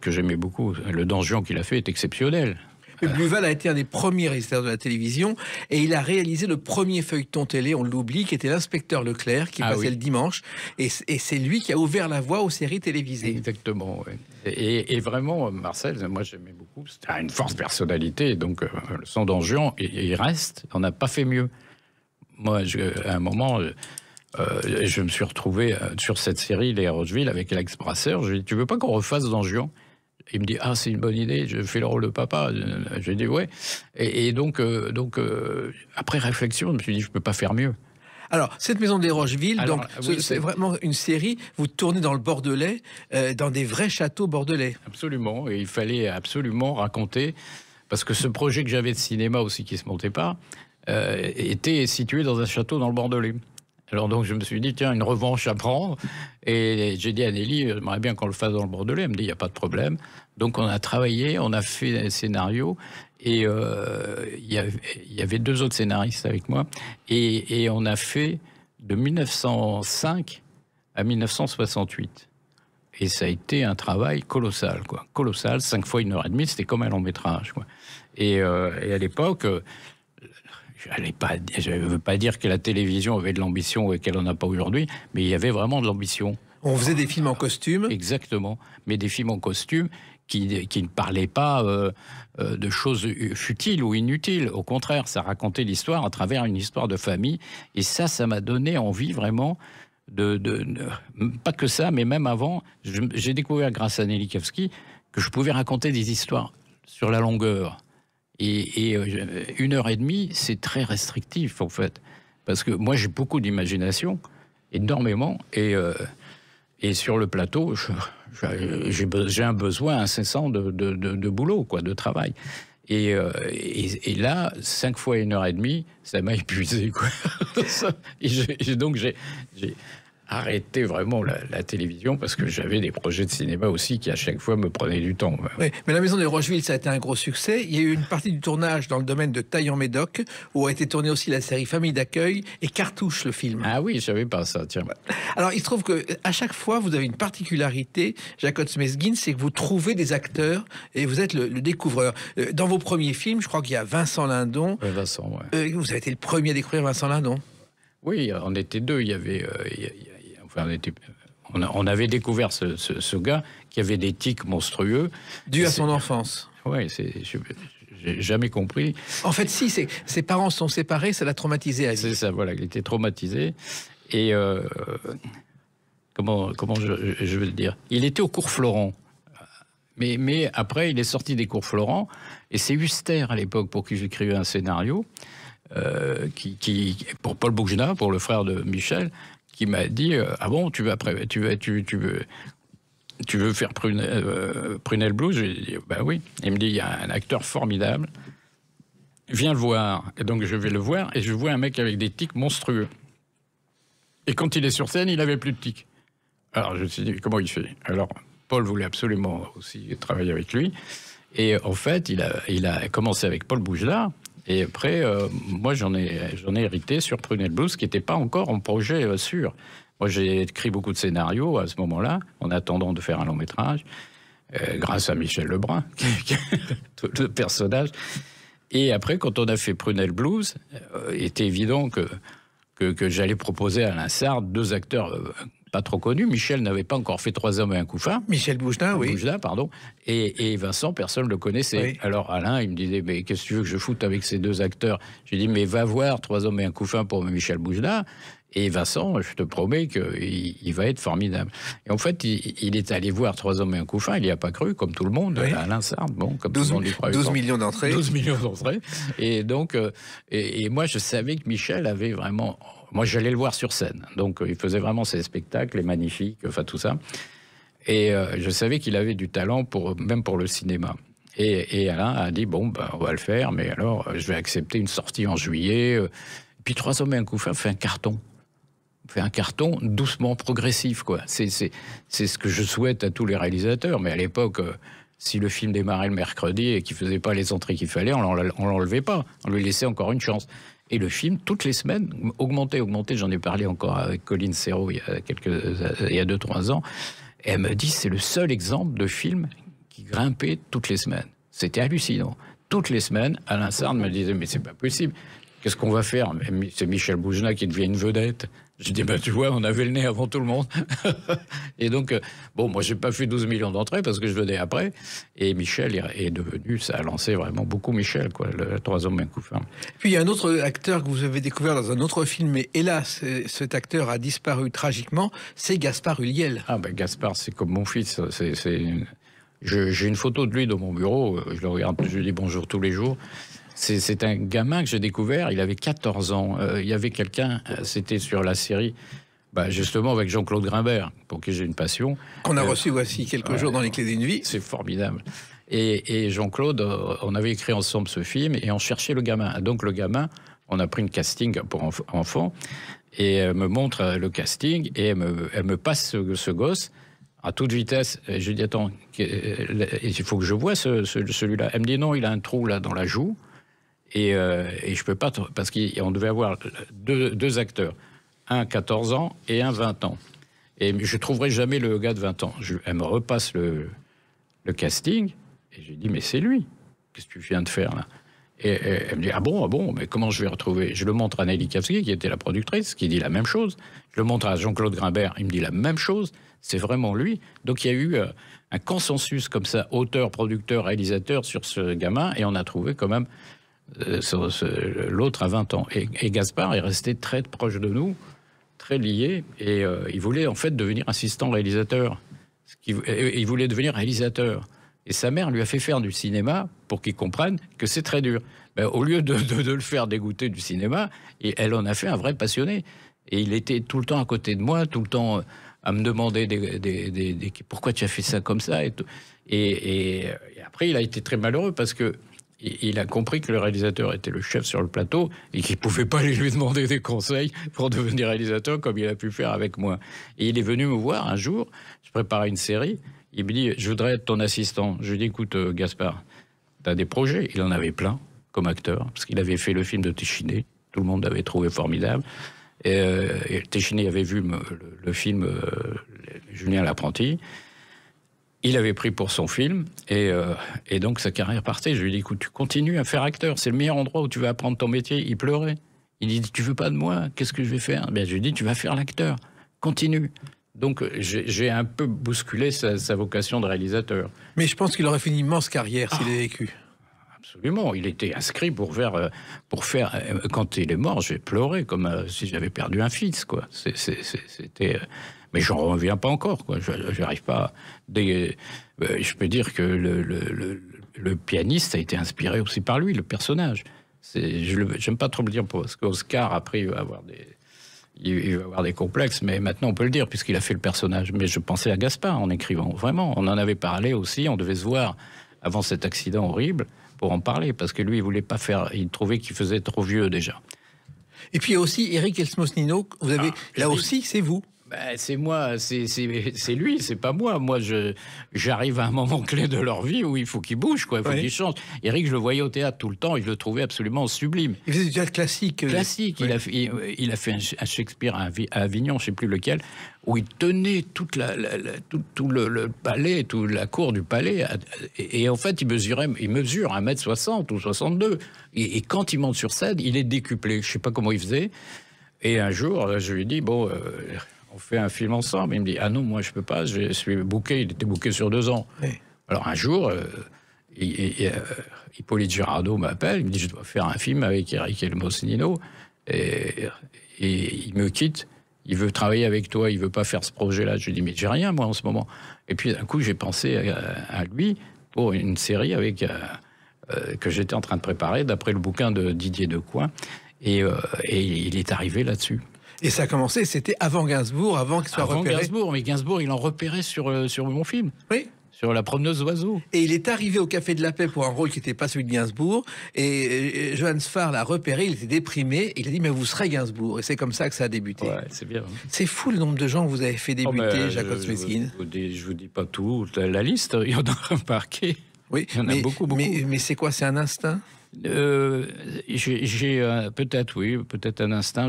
S3: que j'aimais beaucoup. Le Donjon qu'il a fait est exceptionnel.
S2: Bluval a été un des premiers réalisateurs de la télévision et il a réalisé le premier feuilleton télé, on l'oublie, qui était l'Inspecteur Leclerc, qui passait le dimanche. Et c'est lui qui a ouvert la voie aux séries télévisées.
S3: Exactement, oui. Et vraiment, Marcel, moi j'aimais beaucoup. C'était une forte personnalité, donc le Sang d'Angian, il reste. On n'a pas fait mieux. Moi, à un moment, je me suis retrouvé sur cette série, Les Rocheville, avec Alex Brasseur. Je lui ai dit, tu veux pas qu'on refasse d'Angian ? Il me dit, ah, c'est une bonne idée, je fais le rôle de papa. J'ai dit, ouais. Et donc, après réflexion, je me suis dit, je peux pas faire mieux.
S2: Alors, cette Maison des Rocheville, c'est vraiment une série, vous tournez dans le Bordelais, dans des vrais châteaux bordelais.
S3: Absolument, et il fallait absolument raconter, parce que ce projet que j'avais de cinéma aussi, qui se montait pas, était situé dans un château dans le Bordelais. Alors donc je me suis dit, tiens, une revanche à prendre. Et j'ai dit à Nelly, j'aimerais bien qu'on le fasse dans le Bordelais. Elle me dit, il n'y a pas de problème. Donc on a travaillé, on a fait des scénarios. Et il y avait 2 autres scénaristes avec moi. Et on a fait de 1905 à 1968. Et ça a été un travail colossal, quoi. Colossal, 5 fois 1h30, c'était comme un long métrage, quoi. Et à l'époque... Je ne veux pas dire que la télévision avait de l'ambition et qu'elle n'en a pas aujourd'hui, mais il y avait vraiment de l'ambition.
S2: On faisait des films en costume.
S3: Exactement, mais des films en costume qui ne parlaient pas de choses futiles ou inutiles. Au contraire, ça racontait l'histoire à travers une histoire de famille. Et ça m'a donné envie vraiment pas que ça, mais même avant, j'ai découvert grâce à Nelly Kavsky que je pouvais raconter des histoires sur la longueur. Et 1h30, c'est très restrictif, en fait. Parce que moi, j'ai beaucoup d'imagination, énormément. Et sur le plateau, j'ai un besoin incessant de boulot, quoi, de travail. Et là, 5 fois 1h30, ça m'a épuisé, quoi. Donc, j'ai arrêté vraiment la télévision parce que j'avais des projets de cinéma aussi qui à chaque fois me prenaient du temps.
S2: Oui, mais la Maison des Rocheville, ça a été un gros succès. Il y a eu une partie du tournage dans le domaine de Taillan-Médoc où a été tournée aussi la série Famille d'accueil et Cartouche, le film.
S3: Ah oui, je savais pas ça, tiens.
S2: Alors, il se trouve que à chaque fois, vous avez une particularité, Jacques Otsmezguin, c'est que vous trouvez des acteurs et vous êtes le découvreur. Dans vos premiers films, je crois qu'il y a Vincent Lindon.
S3: Vincent, ouais.
S2: Vous avez été le premier à découvrir Vincent Lindon.
S3: Oui, on était 2. Il y avait... on avait découvert ce gars qui avait des tics monstrueux.
S2: Dû à son enfance.
S3: Oui, j'ai jamais compris.
S2: En fait, si, ses parents sont séparés, ça l'a traumatisé à vie.
S3: C'est ça, voilà, il était traumatisé. Et comment je veux le dire ? Il était au cours Florent. Mais après, il est sorti des cours Florent. Et c'est Huster, à l'époque, pour qui j'écrivais un scénario, pour Paul Boujna, pour le frère de Michel, qui m'a dit ah bon, tu veux faire Prunelle Blues? J'ai dit bah oui. Il me dit il y a un acteur formidable, viens le voir. Et donc je vais le voir et je vois un mec avec des tics monstrueux. Et quand il est sur scène, il avait plus de tics. Alors je me suis dit comment il fait? Alors Paul voulait absolument aussi travailler avec lui. Et en fait, il a commencé avec Paul Boujna. Et après, moi, j'en ai hérité sur Prunelle Blues, qui n'était pas encore en projet sûr. Moi, j'ai écrit beaucoup de scénarios à ce moment-là, en attendant de faire un long métrage, grâce à Michel Lebrun, tout le personnage. Et après, quand on a fait Prunelle Blues, il était évident que j'allais proposer à Alain Sard 2 acteurs pas trop connus. Michel n'avait pas encore fait 3 hommes et un couffin.
S2: Michel Boujna, oui.
S3: Boujna, pardon. Et Vincent, personne ne le connaissait. Oui. Alors Alain, il me disait, mais qu'est-ce que tu veux que je foute avec ces 2 acteurs? J'ai dit, mais va voir 3 hommes et un couffin pour Michel Boujna. Et Vincent, je te promets qu'il va être formidable. Et en fait, il est allé voir 3 hommes et un couffin, il n'y a pas cru, comme tout le monde, Alain Sartre, bon, comme
S2: 12,
S3: tout le monde y croyait
S2: 12
S3: pas.
S2: millions d'entrées.
S3: 12 millions d'entrées. Et donc, et moi, je savais que Michel avait vraiment... Moi, j'allais le voir sur scène. Donc, il faisait vraiment ses spectacles, les magnifiques, enfin, tout ça. Et je savais qu'il avait du talent, même pour le cinéma. Et Alain a dit, bon, ben, on va le faire, mais alors, je vais accepter une sortie en juillet. Puis 3 hommes et un couffin fait un carton. Fait un carton doucement progressif, quoi. C'est ce que je souhaite à tous les réalisateurs. Mais à l'époque, si le film démarrait le mercredi et qu'il faisait pas les entrées qu'il fallait, on l'enlevait pas. On lui laissait encore une chance. Et le film, toutes les semaines, augmentait. J'en ai parlé encore avec Colline Serrault il y a 2-3 ans. Et elle me dit, c'est le seul exemple de film qui grimpait toutes les semaines. C'était hallucinant. Toutes les semaines, Alain Sartre me disait, mais c'est pas possible. Qu'est-ce qu'on va faire? C'est Michel Boujna qui devient une vedette. Je dis, bah, tu vois, on avait le nez avant tout le monde. Et donc, bon, moi, j'ai pas fait 12 millions d'entrées parce que je venais après. Et Michel est devenu, ça a lancé vraiment beaucoup Michel, quoi, le 3 hommes et un couffin. Puis
S2: il y a un autre acteur que vous avez découvert dans un autre film, mais hélas, cet acteur a disparu tragiquement, c'est Gaspard Ulliel.
S3: Ah, ben, Gaspard, c'est comme mon fils. J'ai une photo de lui dans mon bureau, je le regarde, je lui dis bonjour tous les jours. C'est un gamin que j'ai découvert, il avait 14 ans. Il y avait quelqu'un, c'était sur la série, justement avec Jean-Claude Grimbert, pour qui j'ai une passion.
S2: Qu'on a reçu voici quelques jours dans Les Clés d'une vie.
S3: C'est formidable. Et Jean-Claude, on avait écrit ensemble ce film et on cherchait le gamin. Donc le gamin, on a pris une casting pour enfants et elle me montre le casting et elle me passe ce gosse à toute vitesse. Et je lui dis, attends, il faut que je voie celui-là. Elle me dit, non, il a un trou là dans la joue. Et je peux pas, parce qu'on devait avoir deux acteurs, un 14 ans et un 20 ans. Et je trouverai jamais le gars de 20 ans. Elle me repasse le casting, et je lui dis, mais c'est lui. Qu'est-ce que tu viens de faire là? Et elle me dit, ah bon, mais comment je vais retrouver? Je le montre à Nelly Kavsky, qui était la productrice, qui dit la même chose. Je le montre à Jean-Claude Grimbert, il me dit la même chose. C'est vraiment lui. Donc il y a eu un consensus comme ça, auteur, producteur, réalisateur, sur ce gamin, et on a trouvé quand même l'autre à 20 ans. Et Gaspard est resté très proche de nous, très lié, et il voulait en fait devenir assistant réalisateur. Il voulait devenir réalisateur. Et sa mère lui a fait faire du cinéma pour qu'il comprenne que c'est très dur. Au lieu de le faire dégoûter du cinéma, elle en a fait un vrai passionné. Et il était tout le temps à côté de moi, tout le temps à me demander pourquoi tu as fait ça comme ça. Et après, il a été très malheureux parce que il a compris que le réalisateur était le chef sur le plateau et qu'il ne pouvait pas aller lui demander des conseils pour devenir réalisateur comme il a pu faire avec moi. Et il est venu me voir un jour, je préparais une série, il me dit, je voudrais être ton assistant. Je lui dis, écoute Gaspard, tu as des projets? Il en avait plein comme acteur, parce qu'il avait fait le film de Téchiné, tout le monde l'avait trouvé formidable. Et Téchiné avait vu le film Julien l'apprenti. Il avait pris pour son film, et donc sa carrière partait. Je lui ai dit, écoute, tu continues à faire acteur, c'est le meilleur endroit où tu vas apprendre ton métier. Il pleurait. Il dit, tu veux pas de moi? Qu'est-ce que je vais faire? Je lui ai dit, tu vas faire l'acteur, continue. Donc j'ai un peu bousculé sa vocation de réalisateur.
S2: Mais je pense qu'il aurait fait une immense carrière s'il avait vécu.
S3: Absolument, il était inscrit pour faire. Quand il est mort, j'ai pleuré comme si j'avais perdu un fils, quoi. C'était. Mais j'en reviens pas encore, quoi. J'arrive pas. Je peux dire que le pianiste a été inspiré aussi par lui, le personnage. J'aime pas trop le dire parce qu'Oscar après il va avoir des complexes, mais maintenant on peut le dire puisqu'il a fait le personnage. Mais je pensais à Gaspard en écrivant. Vraiment, on en avait parlé aussi. On devait se voir avant cet accident horrible pour en parler parce que lui il voulait pas faire. Il trouvait qu'il faisait trop vieux déjà. Et puis il y a aussi Éric Elsmos-Nino. Vous avez là aussi, c'est vous. C'est moi, c'est lui, c'est pas moi. Moi, j'arrive à un moment clé de leur vie où il faut qu'ils bougent, quoi. Il faut qu'ils changent. Eric, je le voyais au théâtre tout le temps et je le trouvais absolument sublime. Il faisait du théâtre classique. Classique. Ouais. Il a fait un Shakespeare à Avignon, je sais plus lequel, où il tenait tout le palais, toute la cour du palais. Et en fait, il mesure 1m60 ou 62. Et quand il monte sur scène, il est décuplé. Je sais pas comment il faisait. Et un jour, je lui dis, on fait un film ensemble. Il me dit, ah non, moi je peux pas, je suis booké. Il était booké sur 2 ans. Oui. Alors un jour, Hippolyte Girardot m'appelle, il me dit, je dois faire un film avec Éric Elsmos-Nino. Et il me quitte. Il veut travailler avec toi, il veut pas faire ce projet-là. Je lui dis, mais j'ai rien, moi, en ce moment. Et puis, d'un coup, j'ai pensé à lui pour une série que j'étais en train de préparer, d'après le bouquin de Didier Decoing. Et il est arrivé là-dessus.
S2: Et ça a commencé, c'était avant Gainsbourg, avant qu'il soit repéré.
S3: Avant Gainsbourg, mais Gainsbourg, il en repérait sur mon film.
S2: Oui.
S3: Sur La promeneuse d'oiseaux.
S2: Et il est arrivé au Café de la Paix pour un rôle qui n'était pas celui de Gainsbourg. Et Johann Sfar l'a repéré, il était déprimé. Il a dit, mais vous serez Gainsbourg. Et c'est comme ça que ça a débuté.
S3: Ouais, c'est bien.
S2: C'est fou le nombre de gens que vous avez fait débuter, Jacques Ottmesguin.
S3: Je vous dis pas tout. La liste, il y en a un paquet.
S2: Oui,
S3: il y en a beaucoup.
S2: Mais c'est quoi, c'est un instinct?
S3: J'ai peut-être un instinct.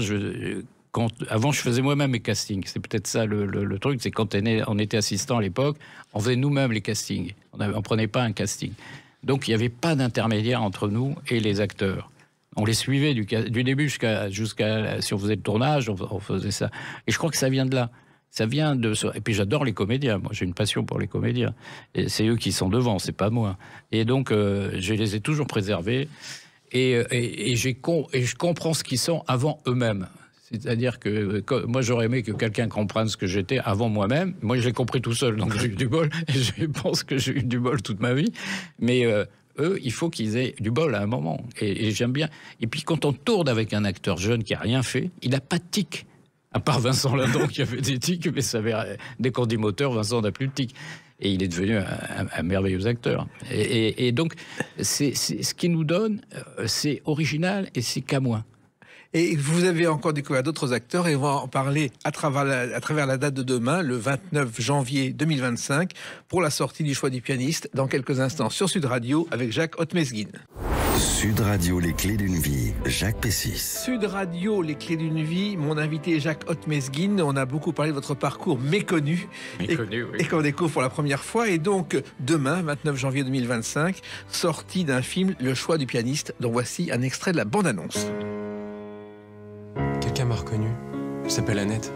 S3: Avant, je faisais moi-même mes castings. C'est peut-être ça le truc, c'est quand on était assistant à l'époque, on faisait nous-mêmes les castings. On prenait pas un casting. Donc, il n'y avait pas d'intermédiaire entre nous et les acteurs. On les suivait du début jusqu'à si on faisait le tournage, on faisait ça. Et je crois que ça vient de là. Ça vient de ça. Et puis j'adore les comédiens. Moi, j'ai une passion pour les comédiens. Et c'est eux qui sont devant, c'est pas moi. Et donc, je les ai toujours préservés. Et je comprends ce qu'ils sont avant eux-mêmes. C'est-à-dire que moi, j'aurais aimé que quelqu'un comprenne ce que j'étais avant moi-même. Moi, je l'ai compris tout seul, donc j'ai eu du bol. Et je pense que j'ai eu du bol toute ma vie. Mais eux, il faut qu'ils aient du bol à un moment. Et j'aime bien. Et puis, quand on tourne avec un acteur jeune qui n'a rien fait, il n'a pas de tic. À part Vincent Lindon qui avait des tics, mais ça avait, dès qu'on dit moteur, Vincent n'a plus de tics. Et il est devenu un merveilleux acteur. Et donc, c'est ce qui nous donne, c'est original et c'est qu'à moi.
S2: Et vous avez encore découvert d'autres acteurs et on va en parler à travers la date de demain, le 29 janvier 2025, pour la sortie du choix du pianiste, dans quelques instants sur Sud Radio avec Jacques Ottmesguin.
S1: Sud Radio, les clés d'une vie, Jacques Pessis.
S2: Sud Radio, les clés d'une vie, mon invité est Jacques Ottmesguin. On a beaucoup parlé de votre parcours méconnu,
S3: Oui.
S2: Et qu'on découvre pour la première fois. Et donc, demain, 29 janvier 2025, sortie d'un film, Le choix du pianiste, dont voici un extrait de la bande-annonce.
S4: Quelqu'un m'a reconnu. Elle s'appelle Annette.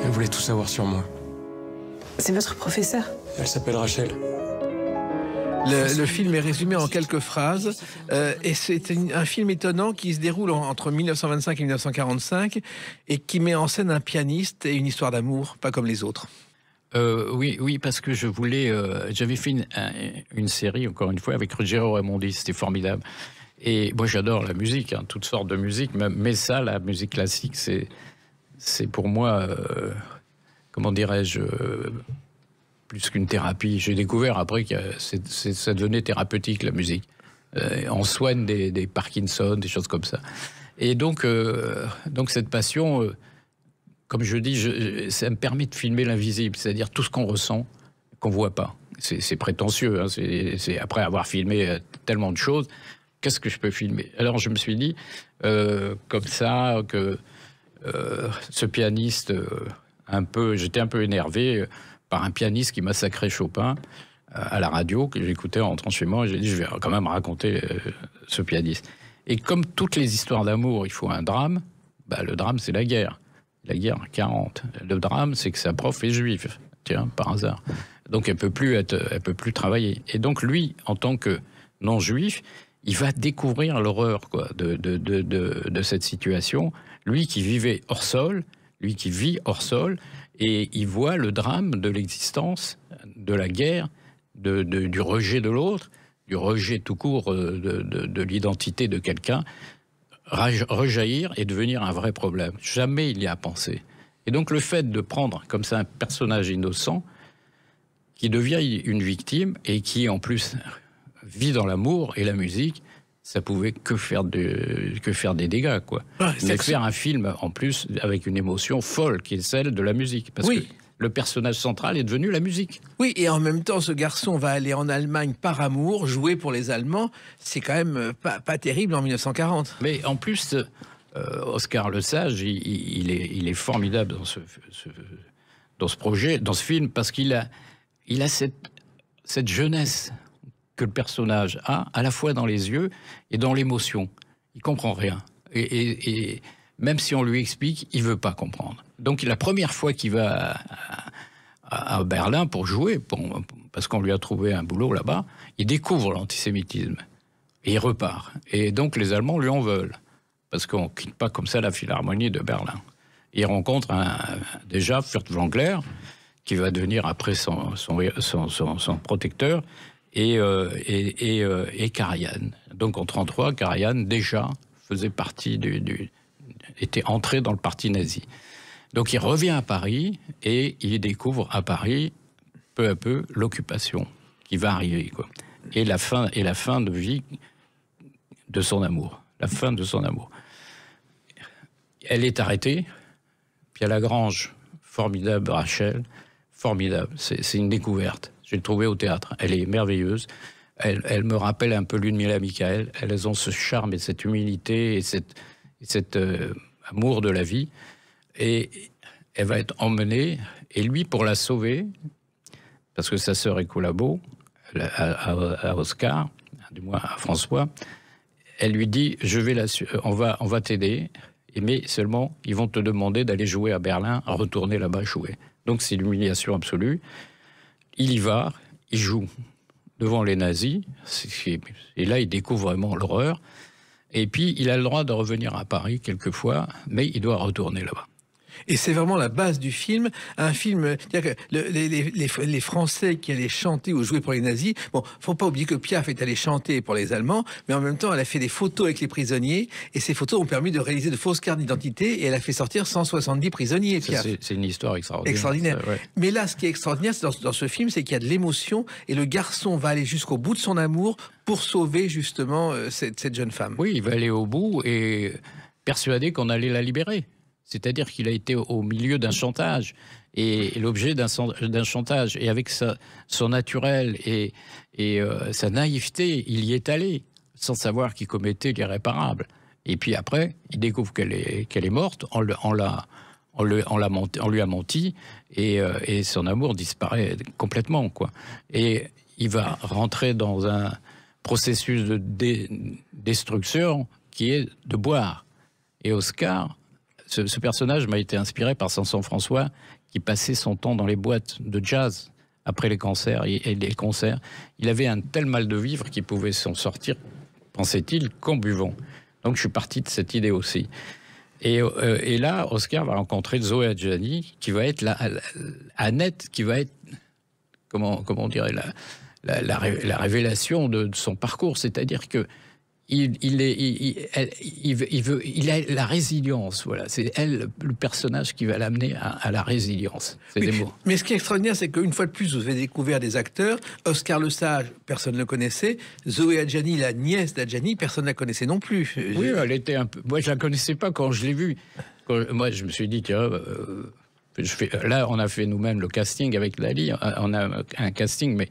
S4: Elle voulait tout savoir sur moi.
S5: C'est votre professeur?
S4: Elle s'appelle Rachel.
S2: Le film est résumé en quelques phrases et c'est un film étonnant qui se déroule entre 1925 et 1945 et qui met en scène un pianiste et une histoire d'amour, pas comme les autres.
S3: Oui, parce que je voulais... j'avais fait une série, encore une fois, avec Ruggero Raimondi, c'était formidable. Et moi, j'adore la musique, toutes sortes de musique, mais ça, la musique classique, c'est pour moi, comment dirais-je... plus qu'une thérapie. J'ai découvert après que ça devenait thérapeutique, la musique. On soigne des Parkinson, des choses comme ça. Et donc cette passion, comme je dis, ça me permet de filmer l'invisible, c'est-à-dire tout ce qu'on ressent, qu'on ne voit pas. C'est prétentieux, c'est après avoir filmé tellement de choses, qu'est-ce que je peux filmer? Alors je me suis dit, comme ça, que ce pianiste, j'étais un peu énervé par un pianiste qui massacrait Chopin à la radio, que j'écoutais en rentrant chez moi. J'ai dit, je vais quand même raconter ce pianiste. Et comme toutes les histoires d'amour, il faut un drame, le drame, c'est la guerre. La guerre 40. Le drame, c'est que sa prof est juive, tiens, par hasard. Donc, elle peut plus travailler. Et donc, lui, en tant que non-juif, il va découvrir l'horreur de cette situation. Lui qui vivait hors sol, lui qui vit hors sol, et il voit le drame de l'existence, de la guerre, du rejet de l'autre, du rejet tout court de l'identité de quelqu'un, rejaillir et devenir un vrai problème. Jamais il y a pensé. Et donc le fait de prendre comme ça un personnage innocent qui devient une victime et qui en plus vit dans l'amour et la musique, ça pouvait que faire des dégâts, quoi.
S2: Ouais,
S3: mais faire un film, en plus, avec une émotion folle, qui est celle de la musique. Parce que le personnage central est devenu la musique.
S2: Oui, et en même temps, ce garçon va aller en Allemagne par amour, jouer pour les Allemands. C'est quand même pas terrible en 1940.
S3: Mais en plus, Oscar Le Sage, il est formidable dans ce projet, dans ce film, parce qu'il a cette jeunesse que le personnage a, à la fois dans les yeux et dans l'émotion. Il comprend rien. Et même si on lui explique, il veut pas comprendre. Donc la première fois qu'il va à Berlin pour jouer, parce qu'on lui a trouvé un boulot là-bas, il découvre l'antisémitisme. Et il repart. Et donc les Allemands lui en veulent. parce qu'on ne quitte pas comme ça la Philharmonie de Berlin. Il rencontre déjà Furtwängler, qui va devenir après son protecteur, et Karajan. Donc en 1933, Karajan déjà faisait partie était entré dans le parti nazi. Donc il revient à Paris et il découvre à Paris peu à peu l'occupation qui va arriver, quoi. Et la fin de vie de son amour. La fin de son amour. Elle est arrêtée. Puis à Lagrange, formidable Rachel, formidable. C'est une découverte. Je l'ai trouvée au théâtre. Elle est merveilleuse. Elle me rappelle un peu Ludmilla Michael. Elles ont ce charme et cette humilité et cet amour de la vie. Et elle va être emmenée. Et lui, pour la sauver, parce que sa sœur est collabo, à Oscar, du moins à François, elle lui dit, on va t'aider, mais seulement ils vont te demander d'aller jouer à Berlin, à retourner là-bas jouer. Donc c'est l'humiliation absolue. Il y va, il joue devant les nazis, et là il découvre vraiment l'horreur. Et puis il a le droit de revenir à Paris quelquefois, mais il doit retourner là-bas.
S2: Et c'est vraiment la base du film. Un film, c'est-à-dire que les Français qui allaient chanter ou jouer pour les nazis, bon, faut pas oublier que Piaf est allé chanter pour les Allemands, mais en même temps, elle a fait des photos avec les prisonniers, et ces photos ont permis de réaliser de fausses cartes d'identité, et elle a fait sortir 170 prisonniers, Piaf.
S3: C'est une histoire extraordinaire.
S2: Ça, ouais. Mais là, ce qui est extraordinaire dans ce film, c'est qu'il y a de l'émotion, et le garçon va aller jusqu'au bout de son amour pour sauver justement cette jeune femme.
S3: Oui, il va aller au bout et persuadé qu'on allait la libérer. C'est-à-dire qu'il a été au milieu d'un chantage, et l'objet d'un chantage. Et avec son naturel et sa naïveté, il y est allé, sans savoir qu'il commettait l'irréparable. Et puis après, il découvre qu'elle est morte, on lui a menti, et son amour disparaît complètement, quoi. Et il va rentrer dans un processus de destruction qui est de boire. Et Oscar... Ce personnage m'a été inspiré par Samson François, qui passait son temps dans les boîtes de jazz après les concerts et les concerts. Il avait un tel mal de vivre qu'il pouvait s'en sortir, pensait-il, qu'en buvant. Donc je suis parti de cette idée aussi. Et là, Oscar va rencontrer Zoé Adjani, qui va être Annette, qui va être, comment on dirait, la révélation de son parcours. C'est-à-dire que il a la résilience, voilà. C'est elle, le personnage, qui va l'amener à la résilience. C'est des mots.
S2: Mais ce qui est extraordinaire, c'est qu'une fois de plus, vous avez découvert des acteurs. Oscar Le Sage, personne ne le connaissait. Zoé Adjani, la nièce d'Adjani, personne ne la connaissait non plus.
S3: Oui, elle était un peu... Moi, je la connaissais pas quand je l'ai vue. Moi, je me suis dit, tiens... Là, on a fait nous-mêmes le casting avec Lali. On a un casting, mais...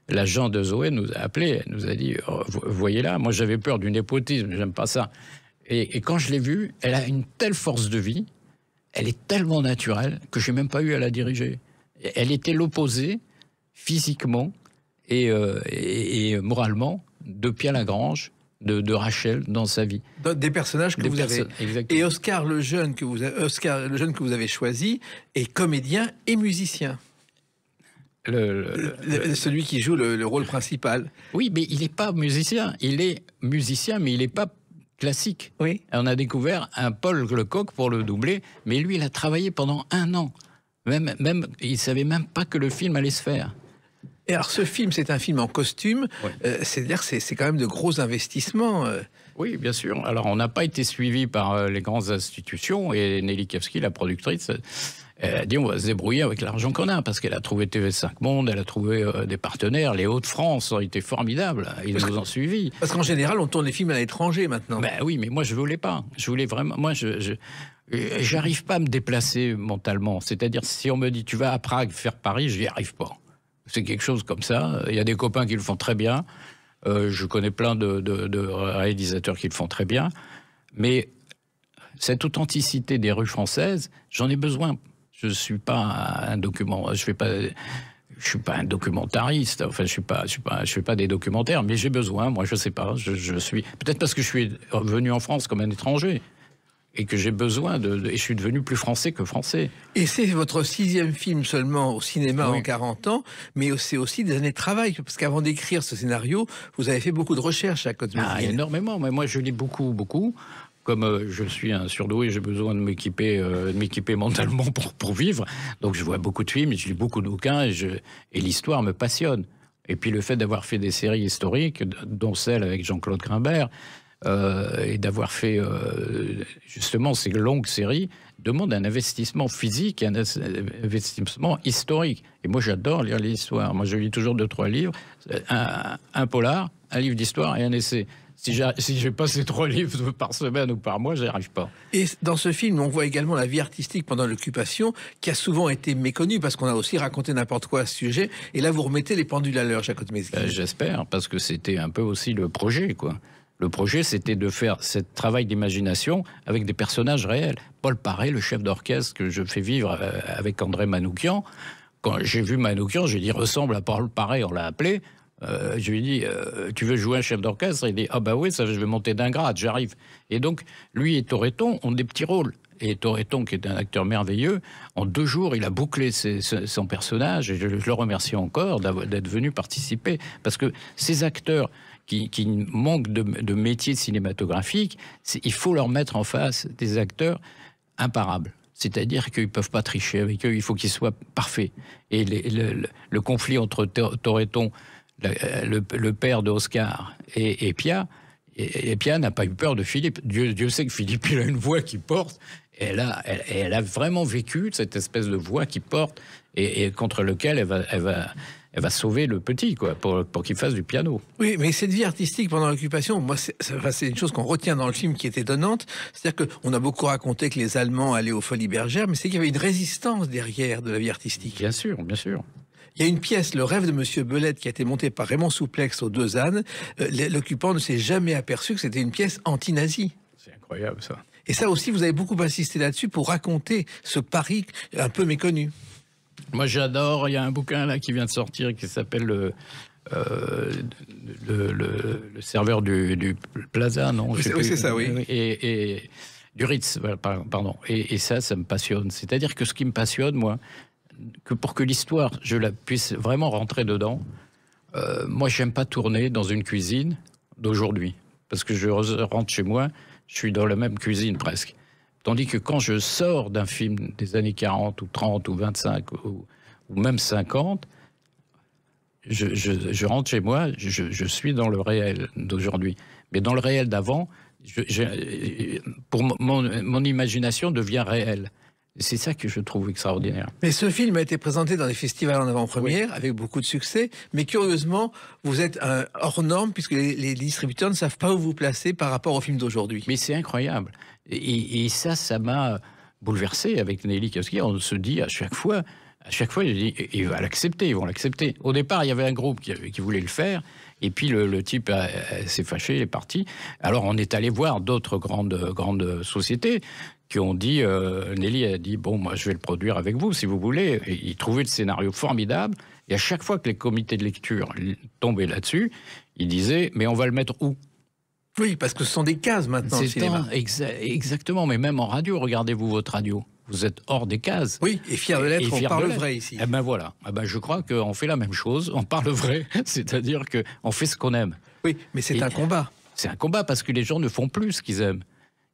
S3: L'agent de Zoé nous a appelé, nous a dit, oh, voyez là, moi j'avais peur du népotisme, j'aime pas ça. Et quand je l'ai vue, elle a une telle force de vie, elle est tellement naturelle que j'ai même pas eu à la diriger. Elle était l'opposé, physiquement et moralement, de Pierre Lagrange, de Rachel dans sa vie.
S2: Des personnages que vous avez.
S3: Exactement.
S2: Et Oscar le jeune que vous avez choisi est comédien et musicien. Celui qui joue le rôle principal.
S3: Oui, mais il n'est pas musicien. Il est musicien, mais il n'est pas classique.
S2: Oui.
S3: On a découvert un Paul Lecoq pour le doubler, mais lui, il a travaillé pendant 1 an. Même, il ne savait même pas que le film allait se faire.
S2: Et alors, ce film, c'est un film en costume. Oui. C'est-à-dire que c'est quand même de gros investissements.
S3: Oui, bien sûr. Alors, on n'a pas été suivi par les grandes institutions, et Nelly Kevsky, la productrice... Elle a dit, on va se débrouiller avec l'argent qu'on a, parce qu'elle a trouvé TV5 Monde, elle a trouvé des partenaires. Les Hauts-de-France ont été formidables, ils nous ont suivis.
S2: Parce qu'en général, on tourne les films à l'étranger maintenant.
S3: Ben oui, mais moi je voulais pas. Je voulais vraiment. Moi, j'arrive pas à me déplacer mentalement. C'est-à-dire, si on me dit, tu vas à Prague faire Paris, je n'y arrive pas. C'est quelque chose comme ça. Il y a des copains qui le font très bien. Je connais plein de réalisateurs qui le font très bien. Mais cette authenticité des rues françaises, j'en ai besoin. Je suis pas un document, je suis pas un documentariste. Enfin, je fais pas des documentaires, mais j'ai besoin. Moi, je sais pas. Je suis peut-être parce que je suis venu en France comme un étranger et que j'ai besoin et je suis devenu plus français que français.
S2: Et c'est votre 6e film seulement au cinéma en 40 ans, mais c'est aussi des années de travail, parce qu'avant d'écrire ce scénario, vous avez fait beaucoup de recherches à Côte-Mézine.
S3: Énormément. Mais moi, je lis beaucoup. comme je suis un surdoué, j'ai besoin de m'équiper mentalement pour vivre. Donc je vois beaucoup de films, je lis beaucoup de bouquins et l'histoire me passionne. Et puis le fait d'avoir fait des séries historiques, dont celle avec Jean-Claude Grimbert, et d'avoir fait justement ces longues séries, demande un investissement physique et un investissement historique. Et moi, j'adore lire l'histoire. Moi, je lis toujours 2-3 livres, un polar, un livre d'histoire et un essai. Si j'ai pas ces 3 livres par semaine ou par mois, j'y arrive pas.
S2: Et dans ce film, on voit également la vie artistique pendant l'occupation, qui a souvent été méconnue, parce qu'on a aussi raconté n'importe quoi à ce sujet. Et là, vous remettez les pendules à l'heure, Jacques Mesguine.
S3: J'espère, parce que c'était un peu aussi le projet, quoi. Le projet, c'était de faire ce travail d'imagination avec des personnages réels. Paul Paré, le chef d'orchestre que je fais vivre avec André Manoukian, quand j'ai vu Manoukian, j'ai dit, ressemble à Paul Paré, on l'a appelé. Je lui ai dit, tu veux jouer un chef d'orchestre? Il dit, ah bah oui, ça, je vais monter d'un grade, j'arrive. Et donc, lui et Toretton ont des petits rôles. Et Toretton, qui est un acteur merveilleux, en 2 jours, il a bouclé son personnage. Et je le remercie encore d'être venu participer. Parce que ces acteurs qui manquent de métier cinématographique, il faut leur mettre en face des acteurs imparables. C'est-à-dire qu'ils ne peuvent pas tricher avec eux, il faut qu'ils soient parfaits. Et le conflit entre Toretton, le père d'Oscar, et Pia, et Pia n'a pas eu peur de Philippe. Dieu sait que Philippe, il a une voix qui porte. Et elle a vraiment vécu cette espèce de voix qui porte et contre lequel elle va sauver le petit, quoi, pour qu'il fasse du piano.
S2: Oui, mais cette vie artistique pendant l'occupation, moi, c'est une chose qu'on retient dans le film qui est étonnante. C'est-à-dire qu'on a beaucoup raconté que les Allemands allaient aux Folies Bergères, mais c'est qu'il y avait une résistance derrière de la vie artistique.
S3: Bien sûr, bien sûr.
S2: Il y a une pièce, Le rêve de Monsieur Belette, qui a été montée par Raymond Souplex aux Deux Ânes. L'occupant ne s'est jamais aperçu que c'était une pièce anti-nazie.
S3: C'est incroyable, ça.
S2: Et ça aussi, vous avez beaucoup insisté là-dessus pour raconter ce Paris un peu méconnu.
S3: Moi, j'adore. Il y a un bouquin là qui vient de sortir qui s'appelle le serveur du Plaza, non?
S2: Oui, c'est ça, oui.
S3: Et du Ritz, voilà, pardon. Et ça me passionne. C'est-à-dire que ce qui me passionne, moi, que pour que l'histoire, je la puisse vraiment rentrer dedans, moi, j'aime pas tourner dans une cuisine d'aujourd'hui. Parce que je rentre chez moi, je suis dans la même cuisine presque. Tandis que quand je sors d'un film des années 40 ou 30 ou 25 ou même 50, je rentre chez moi, je suis dans le réel d'aujourd'hui. Mais dans le réel d'avant, mon imagination devient réelle. C'est ça que je trouve extraordinaire.
S2: Mais ce film a été présenté dans des festivals en avant-première, avec beaucoup de succès. Mais curieusement, vous êtes hors norme, puisque les distributeurs ne savent pas où vous placer par rapport au film d'aujourd'hui.
S3: Mais c'est incroyable. Et ça m'a bouleversé avec Nelly Kavsky. On se dit à chaque fois, ils vont l'accepter. Au départ, il y avait un groupe qui voulait le faire. Et puis le type s'est fâché, il est parti. Alors on est allé voir d'autres grandes sociétés qui ont dit, Nelly a dit, bon, moi je vais le produire avec vous si vous voulez. Et il trouvait le scénario formidable. Et à chaque fois que les comités de lecture tombaient là-dessus, ils disaient, mais on va le mettre où?
S2: Oui, parce que ce sont des cases maintenant au cinéma.
S3: Exactement, mais même en radio, regardez-vous votre radio. Vous êtes hors des cases.
S2: Oui, et fier de l'être, on parle vrai ici.
S3: Eh ben voilà, je crois qu'on fait la même chose, on parle vrai, c'est-à-dire qu'on fait ce qu'on aime.
S2: Oui, mais c'est un combat.
S3: C'est un combat parce que les gens ne font plus ce qu'ils aiment.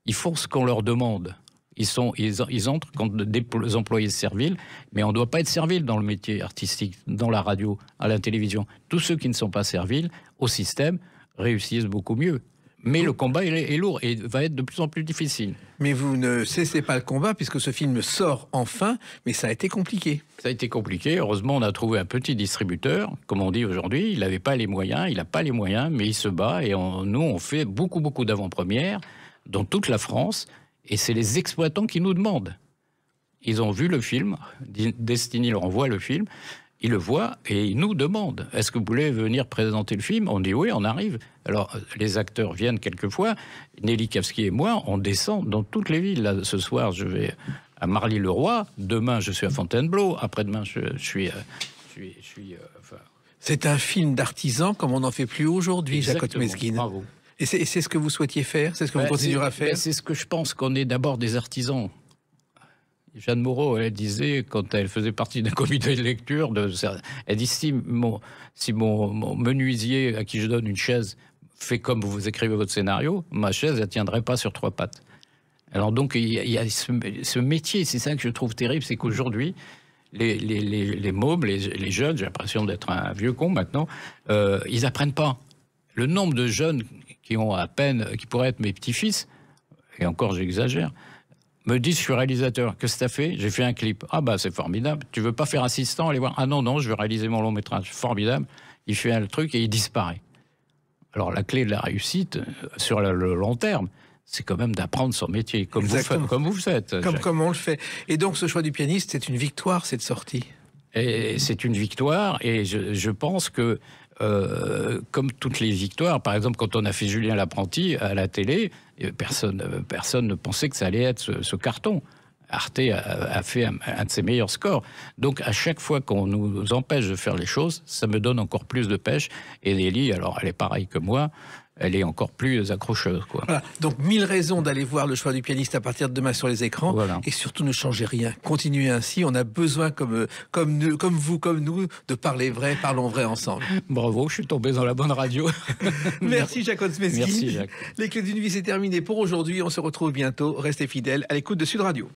S3: Ils font ce qu'on leur demande. Ils entrent comme des employés serviles, mais on ne doit pas être servile dans le métier artistique, dans la radio, à la télévision. Tous ceux qui ne sont pas serviles au système réussissent beaucoup mieux. Mais le combat est lourd et va être de plus en plus difficile.
S2: Mais vous ne cessez pas le combat puisque ce film sort enfin, mais ça a été compliqué.
S3: Ça a été compliqué. Heureusement, on a trouvé un petit distributeur, comme on dit aujourd'hui. Il n'avait pas les moyens, il n'a pas les moyens, mais il se bat. Et nous, on fait beaucoup d'avant-premières dans toute la France. Et c'est les exploitants qui nous demandent. Ils ont vu le film, Destiny leur envoie le film. Ils le voient et ils nous demandent « Est-ce que vous voulez venir présenter le film ?» On dit « Oui, on arrive ». Alors, les acteurs viennent quelquefois. Nelly Kavsky et moi, on descend dans toutes les villes. Là, ce soir, je vais à Marly-le-Roi. Demain, je suis à Fontainebleau. Après-demain, je suis
S2: C'est un film d'artisan comme on n'en fait plus aujourd'hui, Jacques Mesguine.
S3: Bravo.
S2: Et c'est ce que vous souhaitiez faire? C'est ce que vous continuerez à faire?
S3: C'est ce que je pense, qu'on est d'abord des artisans. Jeanne Moreau, elle disait, quand elle faisait partie d'un comité de lecture, elle dit si mon menuisier à qui je donne une chaise fait comme vous écrivez votre scénario, ma chaise, elle tiendrait pas sur 3 pattes. Alors donc, il y a ce métier, c'est ça que je trouve terrible, c'est qu'aujourd'hui, les mômes, les jeunes, j'ai l'impression d'être un vieux con maintenant, ils apprennent pas. Le nombre de jeunes qui ont à peine, qui pourraient être mes petits-fils, et encore j'exagère, me disent, je suis réalisateur, qu'est-ce que t'as fait? J'ai fait un clip. Ah bah c'est formidable, tu veux pas faire assistant, aller voir? Ah non, je veux réaliser mon long métrage. Formidable, il fait un truc et il disparaît. Alors la clé de la réussite, sur le long terme, c'est quand même d'apprendre son métier, comme vous faites.
S2: Comme on le fait. Et donc ce choix du pianiste, c'est une victoire, cette sortie.
S3: Et c'est une victoire, et je pense que, comme toutes les victoires, par exemple, quand on a fait Julien l'apprenti à la télé, personne ne pensait que ça allait être ce carton. Arte a fait un de ses meilleurs scores. Donc, à chaque fois qu'on nous empêche de faire les choses, ça me donne encore plus de pêche. Et Nelly, alors, elle est pareille que moi, elle est encore plus accrocheuse, quoi.
S2: Voilà. Donc, 1000 raisons d'aller voir Le choix du pianiste à partir de demain sur les écrans.
S3: Voilà.
S2: Et surtout, ne changez rien. Continuez ainsi. On a besoin, comme vous, comme nous, de parler vrai, parlons vrai ensemble.
S3: Bravo, je suis tombé dans la bonne radio.
S2: Merci, Jacques Otzmeski.
S3: Merci, Jacques.
S2: Les clés d'une vie, c'est terminé pour aujourd'hui. On se retrouve bientôt. Restez fidèles à l'écoute de Sud Radio.